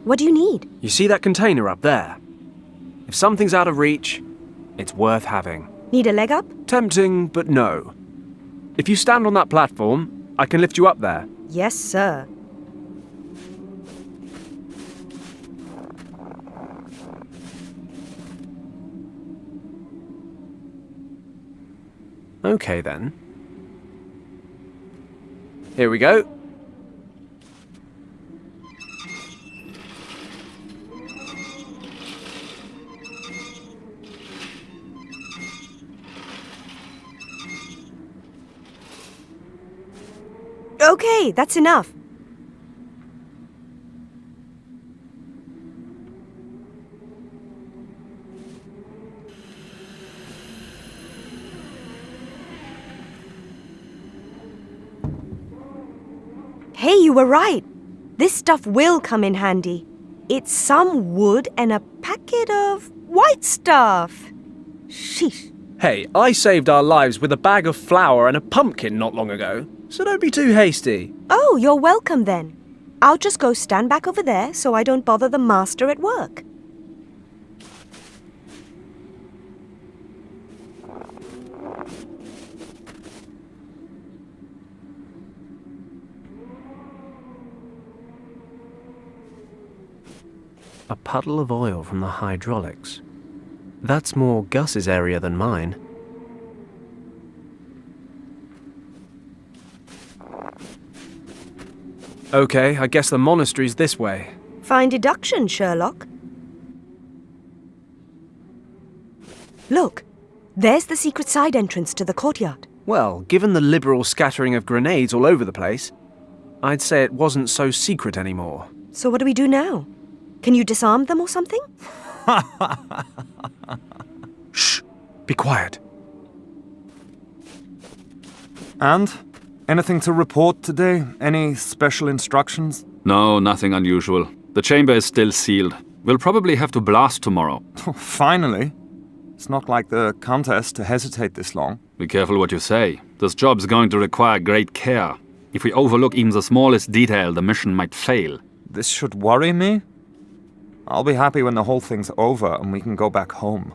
What do you need? You see that container up there? If something's out of reach, it's worth having. Need a leg up? Tempting, but no. If you stand on that platform, I can lift you up there. Yes, sir. Okay then. Here we go. Okay, that's enough. Hey, you were right. This stuff will come in handy. It's some wood and a packet of white stuff. Sheesh. Hey, I saved our lives with a bag of flour and a pumpkin not long ago, so don't be too hasty. Oh, you're welcome then. I'll just go stand back over there so I don't bother the master at work. A puddle of oil from the hydraulics. That's more Gus's area than mine. Okay, I guess the monastery's this way. Fine deduction, Sherlock. Look, there's the secret side entrance to the courtyard. Well, given the liberal scattering of grenades all over the place, I'd say it wasn't so secret anymore. So what do we do now? Can you disarm them or something? Shh! Be quiet. And? Anything to report today? Any special instructions? No, nothing unusual. The chamber is still sealed. We'll probably have to blast tomorrow. Oh, finally. It's not like the contest to hesitate this long. Be careful what you say. This job's going to require great care. If we overlook even the smallest detail, the mission might fail. This should worry me? I'll be happy when the whole thing's over and we can go back home.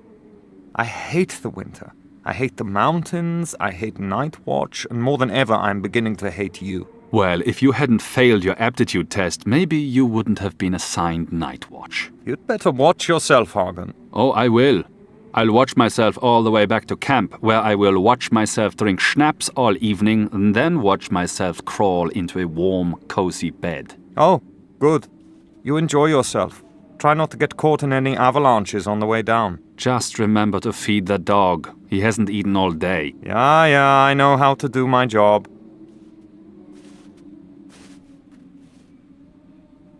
I hate the winter. I hate the mountains, I hate night watch, and more than ever I'm beginning to hate you. Well, if you hadn't failed your aptitude test, maybe you wouldn't have been assigned night watch. You'd better watch yourself, Hagen. Oh, I will. I'll watch myself all the way back to camp, where I will watch myself drink schnapps all evening and then watch myself crawl into a warm, cozy bed. Oh, good. You enjoy yourself. Try not to get caught in any avalanches on the way down. Just remember to feed the dog. He hasn't eaten all day. Yeah, I know how to do my job.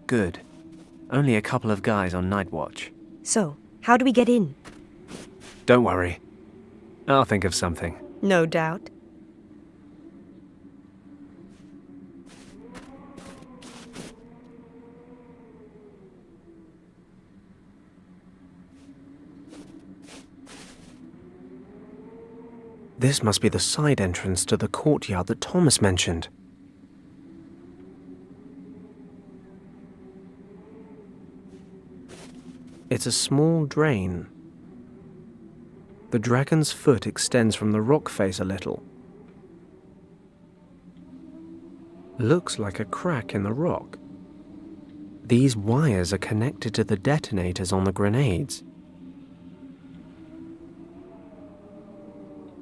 Good. Only a couple of guys on night watch. So, how do we get in? Don't worry. I'll think of something. No doubt. This must be the side entrance to the courtyard that Thomas mentioned. It's a small drain. The dragon's foot extends from the rock face a little. Looks like a crack in the rock. These wires are connected to the detonators on the grenades.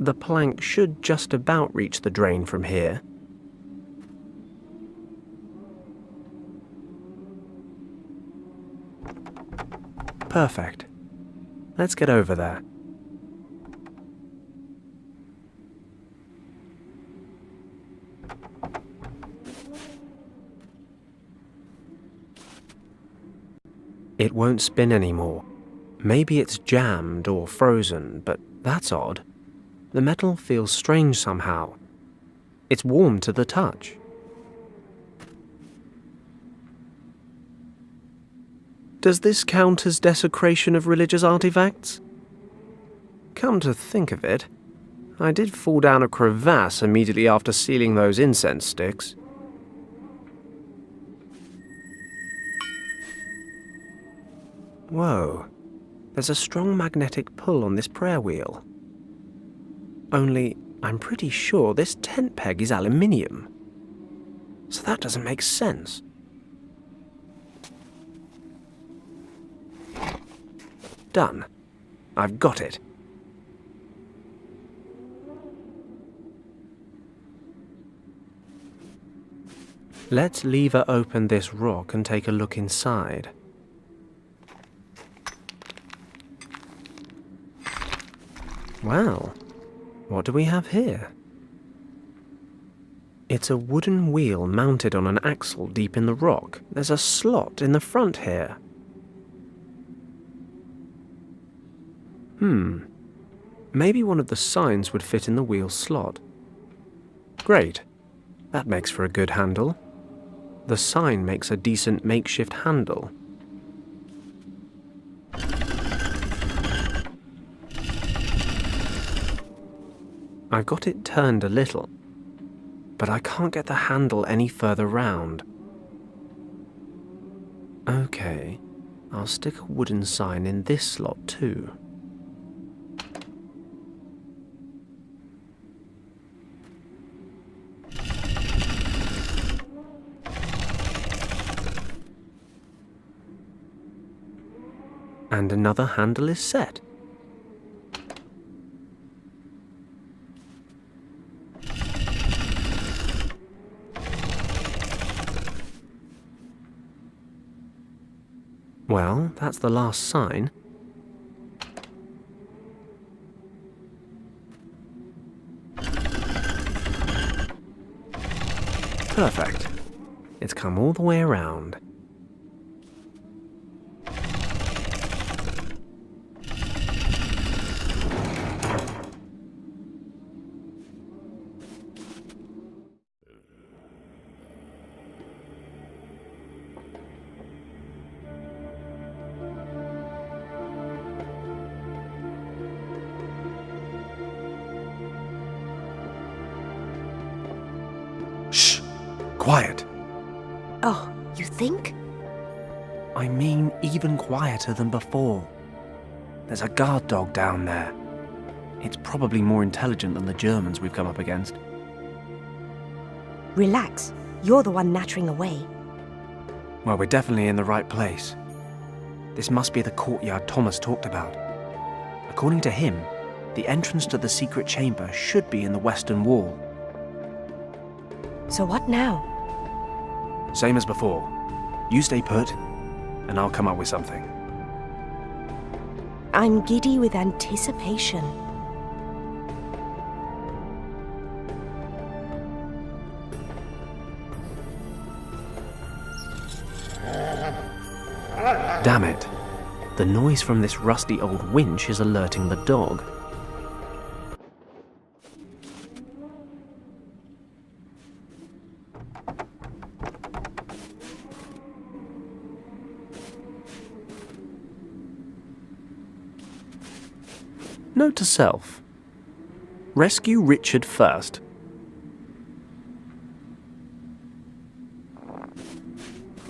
The plank should just about reach the drain from here. Perfect. Let's get over there. It won't spin anymore. Maybe it's jammed or frozen, but that's odd. The metal feels strange somehow. It's warm to the touch. Does this count as desecration of religious artifacts? Come to think of it, I did fall down a crevasse immediately after sealing those incense sticks. Whoa, there's a strong magnetic pull on this prayer wheel. Only, I'm pretty sure this tent peg is aluminium. So that doesn't make sense. Done. I've got it. Let's lever open this rock and take a look inside. Well, what do we have here? It's a wooden wheel mounted on an axle deep in the rock. There's a slot in the front here. Maybe one of the signs would fit in the wheel slot. Great. That makes for a good handle. The sign makes a decent makeshift handle. I've got it turned a little, but I can't get the handle any further round. Okay, I'll stick a wooden sign in this slot too. And another handle is set. Well, that's the last sign. Perfect. It's come all the way around. Shh! Quiet! Oh, you think? I mean, even quieter than before. There's a guard dog down there. It's probably more intelligent than the Germans we've come up against. Relax. You're the one nattering away. Well, we're definitely in the right place. This must be the courtyard Thomas talked about. According to him, the entrance to the secret chamber should be in the western wall. So what now? Same as before. You stay put, and I'll come up with something. I'm giddy with anticipation. Damn it. The noise from this rusty old winch is alerting the dog. Note to self. Rescue Richard first.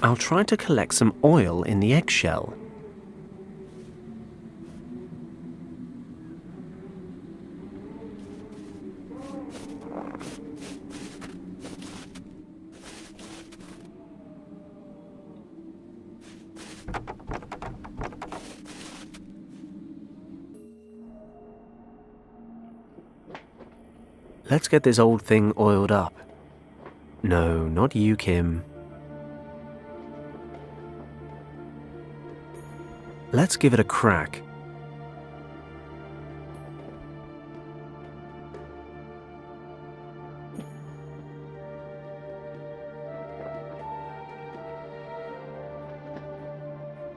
I'll try to collect some oil in the eggshell. Let's get this old thing oiled up. No, not you, Kim. Let's give it a crack.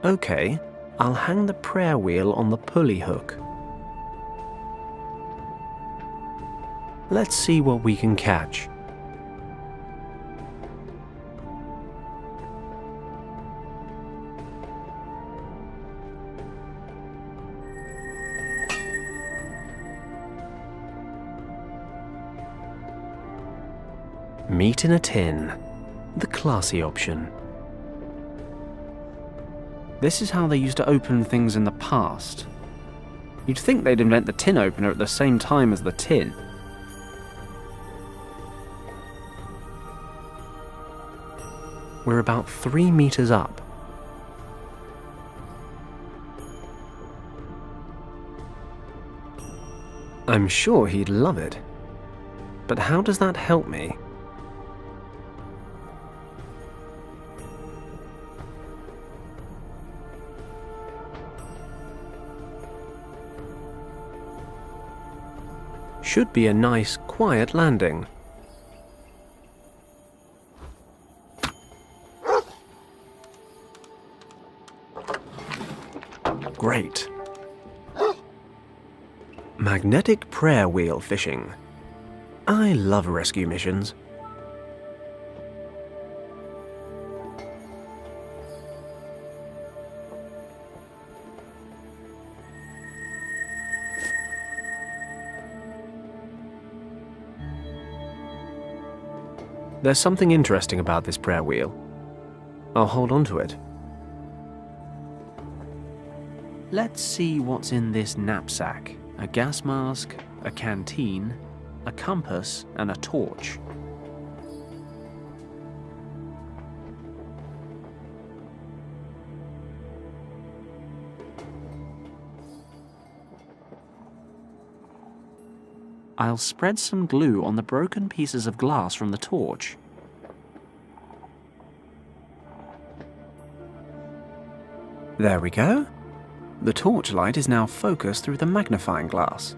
Okay, I'll hang the prayer wheel on the pulley hook. Let's see what we can catch. Meat in a tin, the classy option. This is how they used to open things in the past. You'd think they'd invent the tin opener at the same time as the tin. We're about 3 meters up. I'm sure he'd love it. But how does that help me? Should be a nice, quiet landing. Great. Magnetic prayer wheel fishing. I love rescue missions. There's something interesting about this prayer wheel. I'll hold on to it. Let's see what's in this knapsack. A gas mask, a canteen, a compass, and a torch. I'll spread some glue on the broken pieces of glass from the torch. There we go. The torchlight is now focused through the magnifying glass.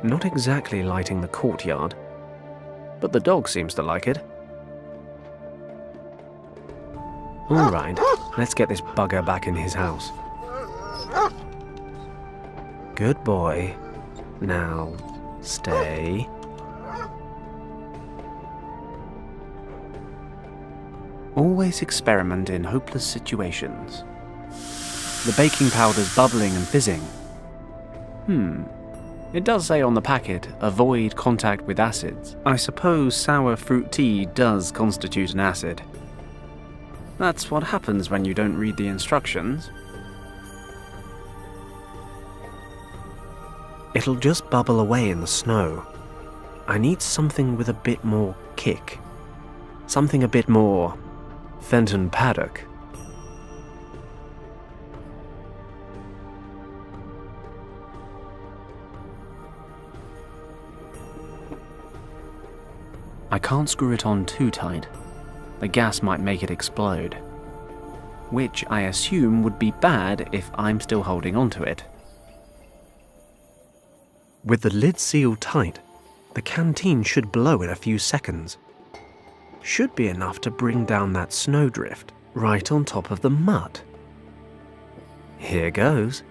Not exactly lighting the courtyard, but the dog seems to like it. All right, let's get this bugger back in his house. Good boy. Now, stay. Always experiment in hopeless situations. The baking powder's bubbling and fizzing. It does say on the packet, avoid contact with acids. I suppose sour fruit tea does constitute an acid. That's what happens when you don't read the instructions. It'll just bubble away in the snow. I need something with a bit more kick. Something a bit more Fenton Paddock. I can't screw it on too tight. The gas might make it explode. Which I assume would be bad if I'm still holding onto it. With the lid sealed tight, the canteen should blow in a few seconds. Should be enough to bring down that snowdrift right on top of the mud. Here goes.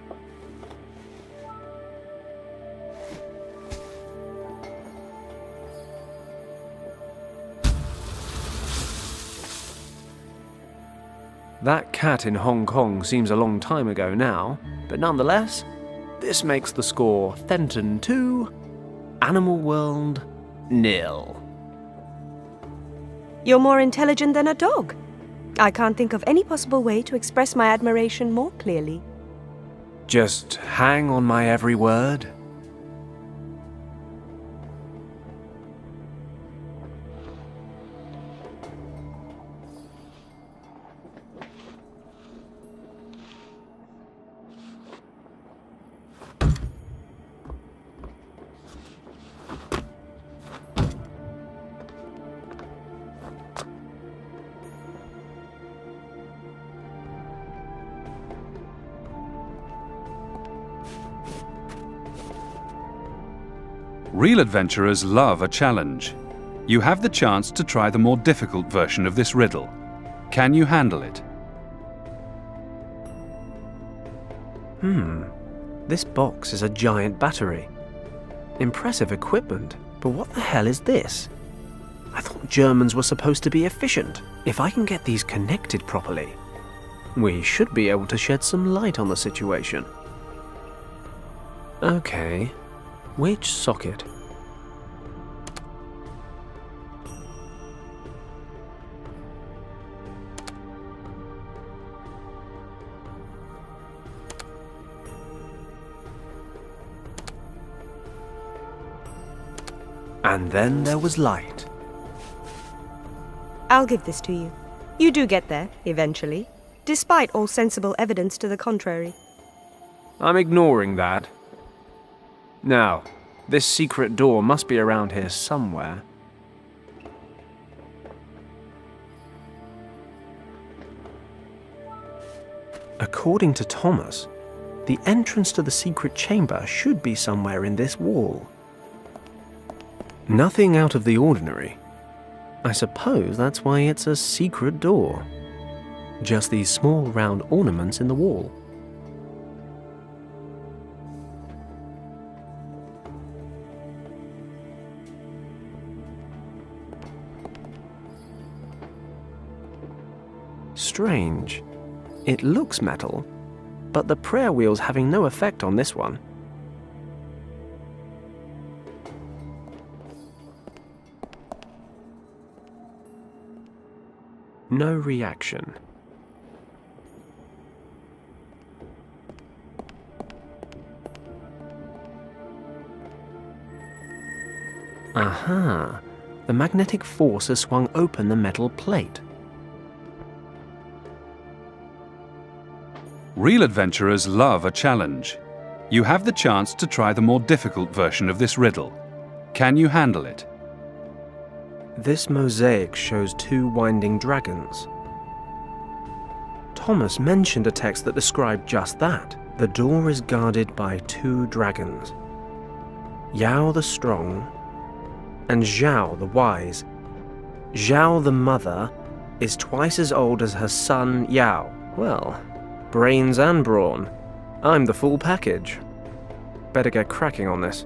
That cat in Hong Kong seems a long time ago now, but nonetheless, this makes the score Fenton 2, Animal World 0. You're more intelligent than a dog. I can't think of any possible way to express my admiration more clearly. Just hang on my every word. Real adventurers love a challenge. You have the chance to try the more difficult version of this riddle. Can you handle it? This box is a giant battery. Impressive equipment, but what the hell is this? I thought Germans were supposed to be efficient. If I can get these connected properly, we should be able to shed some light on the situation. Okay, which socket? And then there was light. I'll give this to you. You do get there, eventually, despite all sensible evidence to the contrary. I'm ignoring that. Now, this secret door must be around here somewhere. According to Thomas, the entrance to the secret chamber should be somewhere in this wall. Nothing out of the ordinary. I suppose that's why it's a secret door. Just these small round ornaments in the wall. Strange. It looks metal, but the prayer wheel's having no effect on this one. No reaction. Aha! The magnetic force has swung open the metal plate. Real adventurers love a challenge. You have the chance to try the more difficult version of this riddle. Can you handle it? This mosaic shows two winding dragons. Thomas mentioned a text that described just that. The door is guarded by two dragons. Yao the strong and Zhao the wise. Zhao the mother is twice as old as her son Yao. Well, brains and brawn. I'm the full package. Better get cracking on this.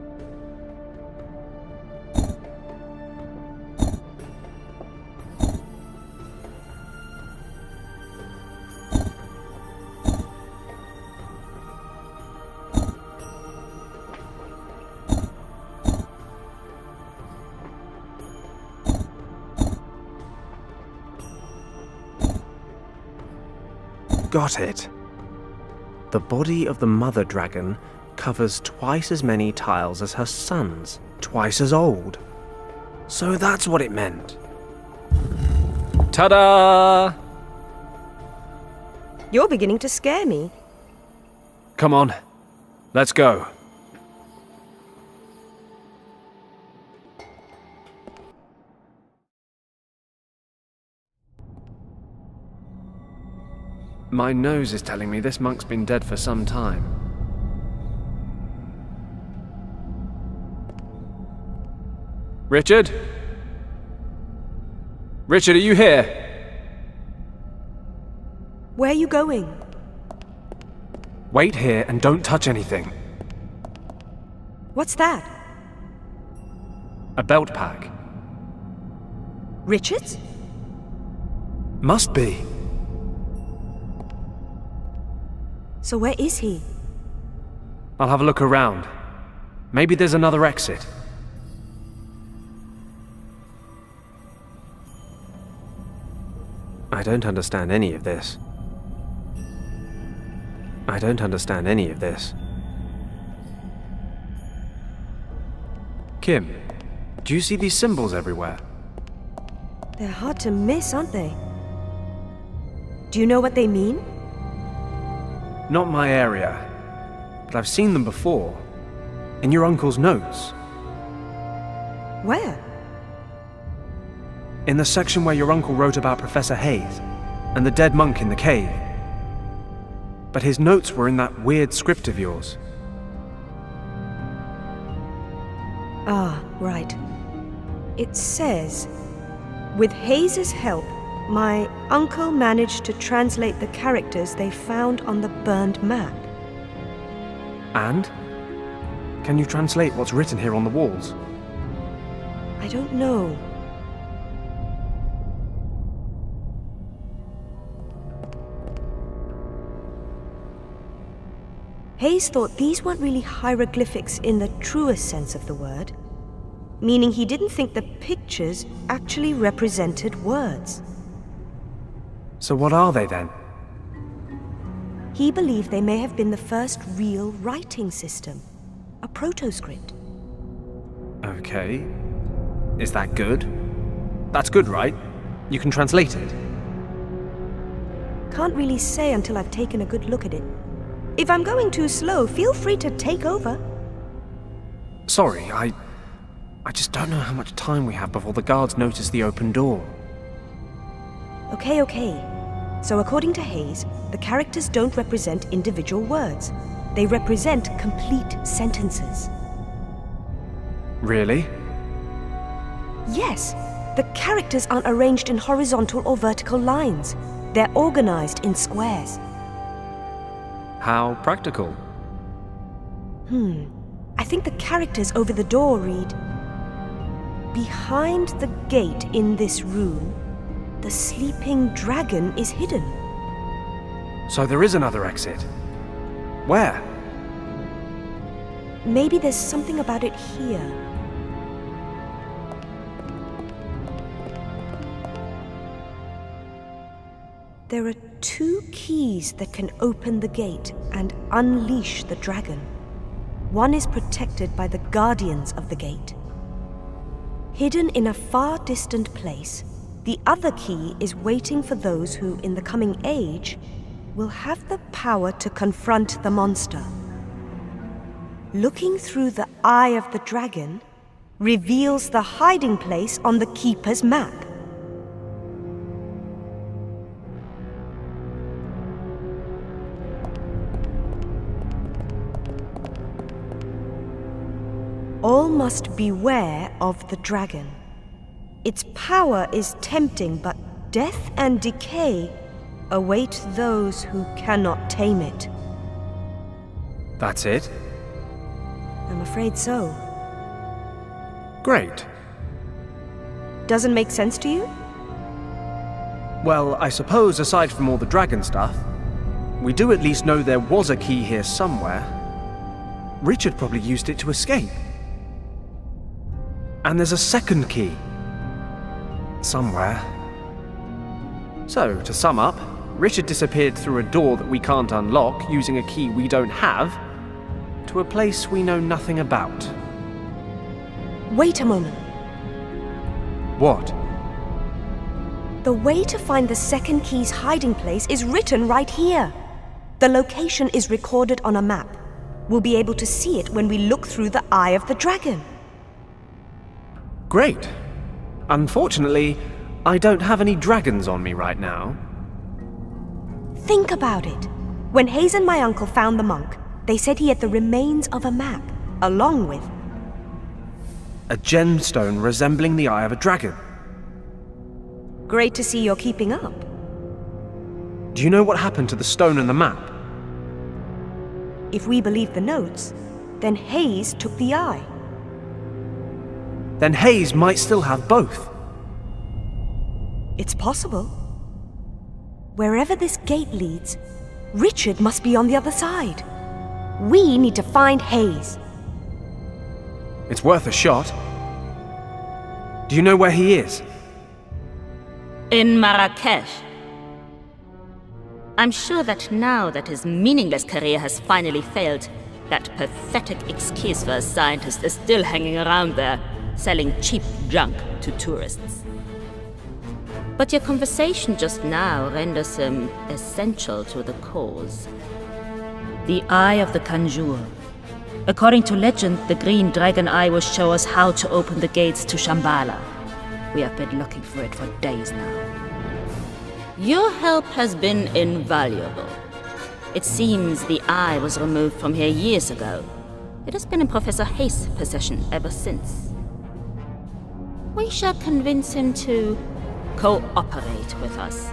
got it. The body of the mother dragon covers twice as many tiles as her sons, twice as old. So that's what it meant. Ta-da! You're beginning to scare me. Come on, let's go. My nose is telling me this monk's been dead for some time. Richard? Richard, are you here? Where are you going? Wait here and don't touch anything. What's that? A belt pack. Richard's? Must be. So where is he? I'll have a look around. Maybe there's another exit. I don't understand any of this. I don't understand any of this. Kim, do you see these symbols everywhere? They're hard to miss, aren't they? Do you know what they mean? Not my area, but I've seen them before. In your uncle's notes. Where? In the section where your uncle wrote about Professor Hayes and the dead monk in the cave. But his notes were in that weird script of yours. Ah, right. It says, with Hayes's help, my uncle managed to translate the characters they found on the burned map. And? Can you translate what's written here on the walls? I don't know. Hayes thought these weren't really hieroglyphics in the truest sense of the word, meaning he didn't think the pictures actually represented words. So what are they then? He believed they may have been the first real writing system, a protoscript. Okay. Is that good? That's good, right? You can translate it. Can't really say until I've taken a good look at it. If I'm going too slow, feel free to take over. Sorry, I just don't know how much time we have before the guards notice the open door. Okay. So according to Hayes, the characters don't represent individual words. They represent complete sentences. Really? Yes, the characters aren't arranged in horizontal or vertical lines. They're organized in squares. How practical. I think the characters over the door read, behind the gate in this room, the sleeping dragon is hidden. So there is another exit. Where? Maybe there's something about it here. There are 2 keys that can open the gate and unleash the dragon. One is protected by the guardians of the gate. Hidden in a far distant place, the other key is waiting for those who, in the coming age, will have the power to confront the monster. Looking through the eye of the dragon reveals the hiding place on the keeper's map. All must beware of the dragon. Its power is tempting, but death and decay await those who cannot tame it. That's it? I'm afraid so. Great. Doesn't make sense to you? Well, I suppose aside from all the dragon stuff, we do at least know there was a key here somewhere. Richard probably used it to escape. And there's a second key. Somewhere. So, to sum up, Richard disappeared through a door that we can't unlock using a key we don't have to a place we know nothing about. Wait a moment. What? The way to find the second key's hiding place is written right here. The location is recorded on a map. We'll be able to see it when we look through the eye of the dragon. Great. Unfortunately, I don't have any dragons on me right now. Think about it. When Hayes and my uncle found the monk, they said he had the remains of a map, along with... A gemstone resembling the eye of a dragon. Great to see you're keeping up. Do you know what happened to the stone and the map? If we believe the notes, then Hayes took the eye. Then Hayes might still have both. It's possible. Wherever this gate leads, Richard must be on the other side. We need to find Hayes. It's worth a shot. Do you know where he is? In Marrakesh. I'm sure that now that his meaningless career has finally failed, that pathetic excuse for a scientist is still hanging around there, selling cheap junk to tourists. But your conversation just now renders him essential to the cause. The Eye of the Conjure. According to legend, the green dragon eye will show us how to open the gates to Shambhala. We have been looking for it for days now. Your help has been invaluable. It seems the eye was removed from here years ago. It has been in Professor Hayes' possession ever since. We shall convince him to cooperate with us,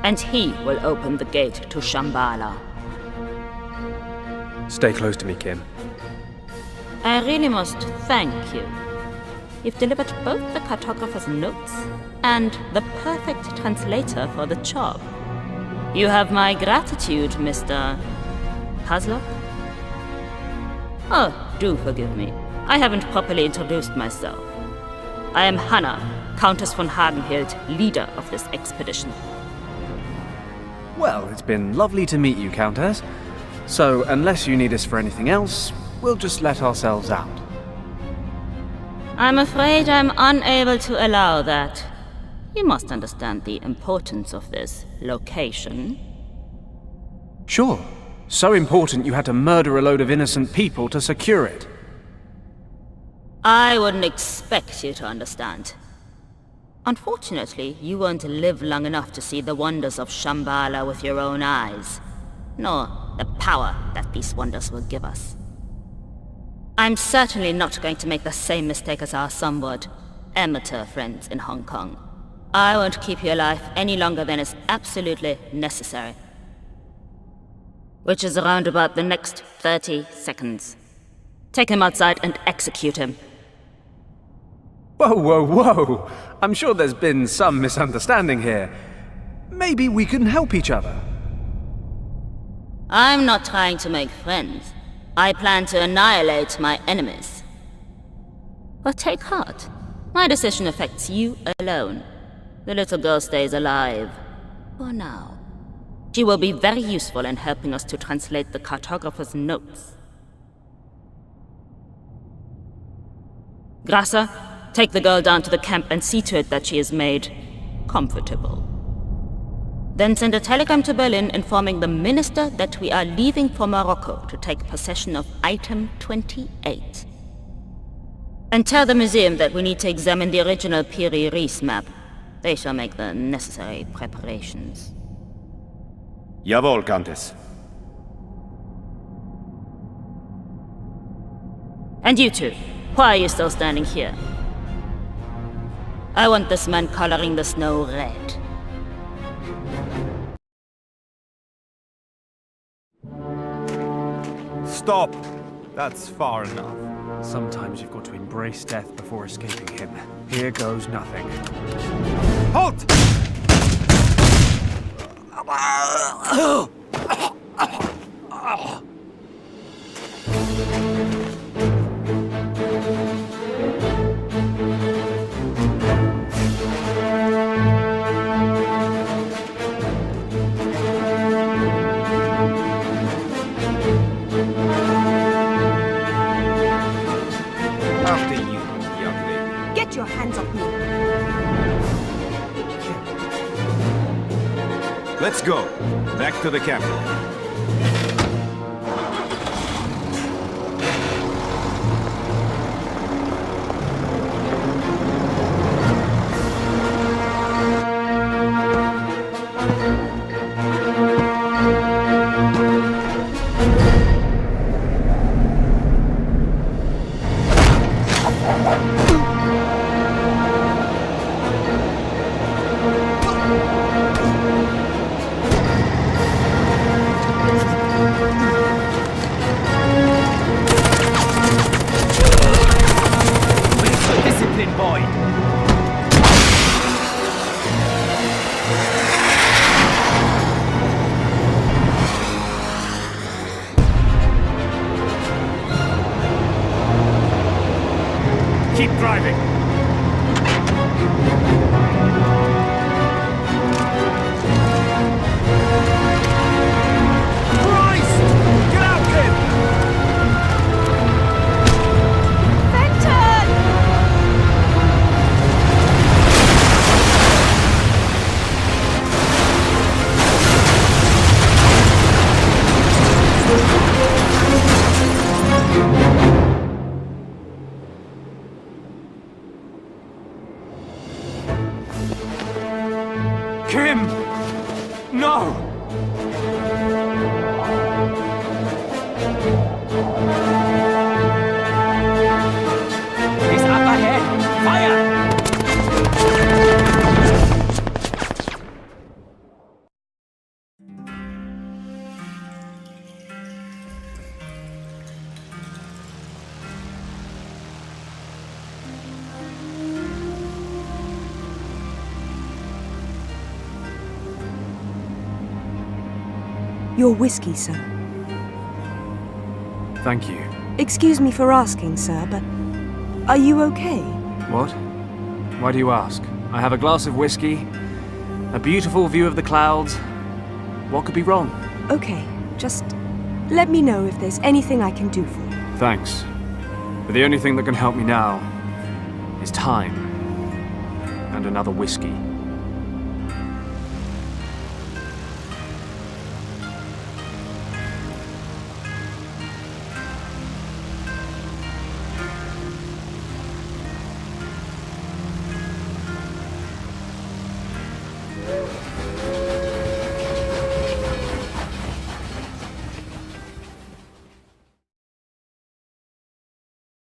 and he will open the gate to Shambhala. Stay close to me, Kim. I really must thank you. You've delivered both the cartographer's notes and the perfect translator for the job. You have my gratitude, Mr. Puzzler. Oh, do forgive me. I haven't properly introduced myself. I am Hannah, Countess von Hagenhild, leader of this expedition. Well, it's been lovely to meet you, Countess. So, unless you need us for anything else, we'll just let ourselves out. I'm afraid I'm unable to allow that. You must understand the importance of this location. Sure. So important you had to murder a load of innocent people to secure it. I wouldn't expect you to understand. Unfortunately, you won't live long enough to see the wonders of Shambhala with your own eyes, nor the power that these wonders will give us. I'm certainly not going to make the same mistake as our somewhat amateur friends in Hong Kong. I won't keep you alive any longer than is absolutely necessary. Which is around about the next 30 seconds. Take him outside and execute him. Whoa, whoa, whoa! I'm sure there's been some misunderstanding here. Maybe we can help each other. I'm not trying to make friends. I plan to annihilate my enemies. But take heart. My decision affects you alone. The little girl stays alive. For now. She will be very useful in helping us to translate the cartographer's notes. Grasser, take the girl down to the camp and see to it that she is made comfortable. Then send a telegram to Berlin informing the minister that we are leaving for Morocco to take possession of item 28. And tell the museum that we need to examine the original Piri Reis map. They shall make the necessary preparations. Jawohl, Countess. And you two, why are you still standing here? I want this man coloring the snow red. Stop! That's far enough. Sometimes you've got to embrace death before escaping him. Here goes nothing. Halt! go. Back to the camp. Keep driving. Christ! Get out, kid! Fenton! Kim! No! He's up ahead! Fire! Your whiskey, sir. Thank you. Excuse me for asking, sir, but are you okay? What? Why do you ask? I have a glass of whiskey, a beautiful view of the clouds. What could be wrong? Okay, just let me know if there's anything I can do for you. Thanks. But the only thing that can help me now is time and another whiskey.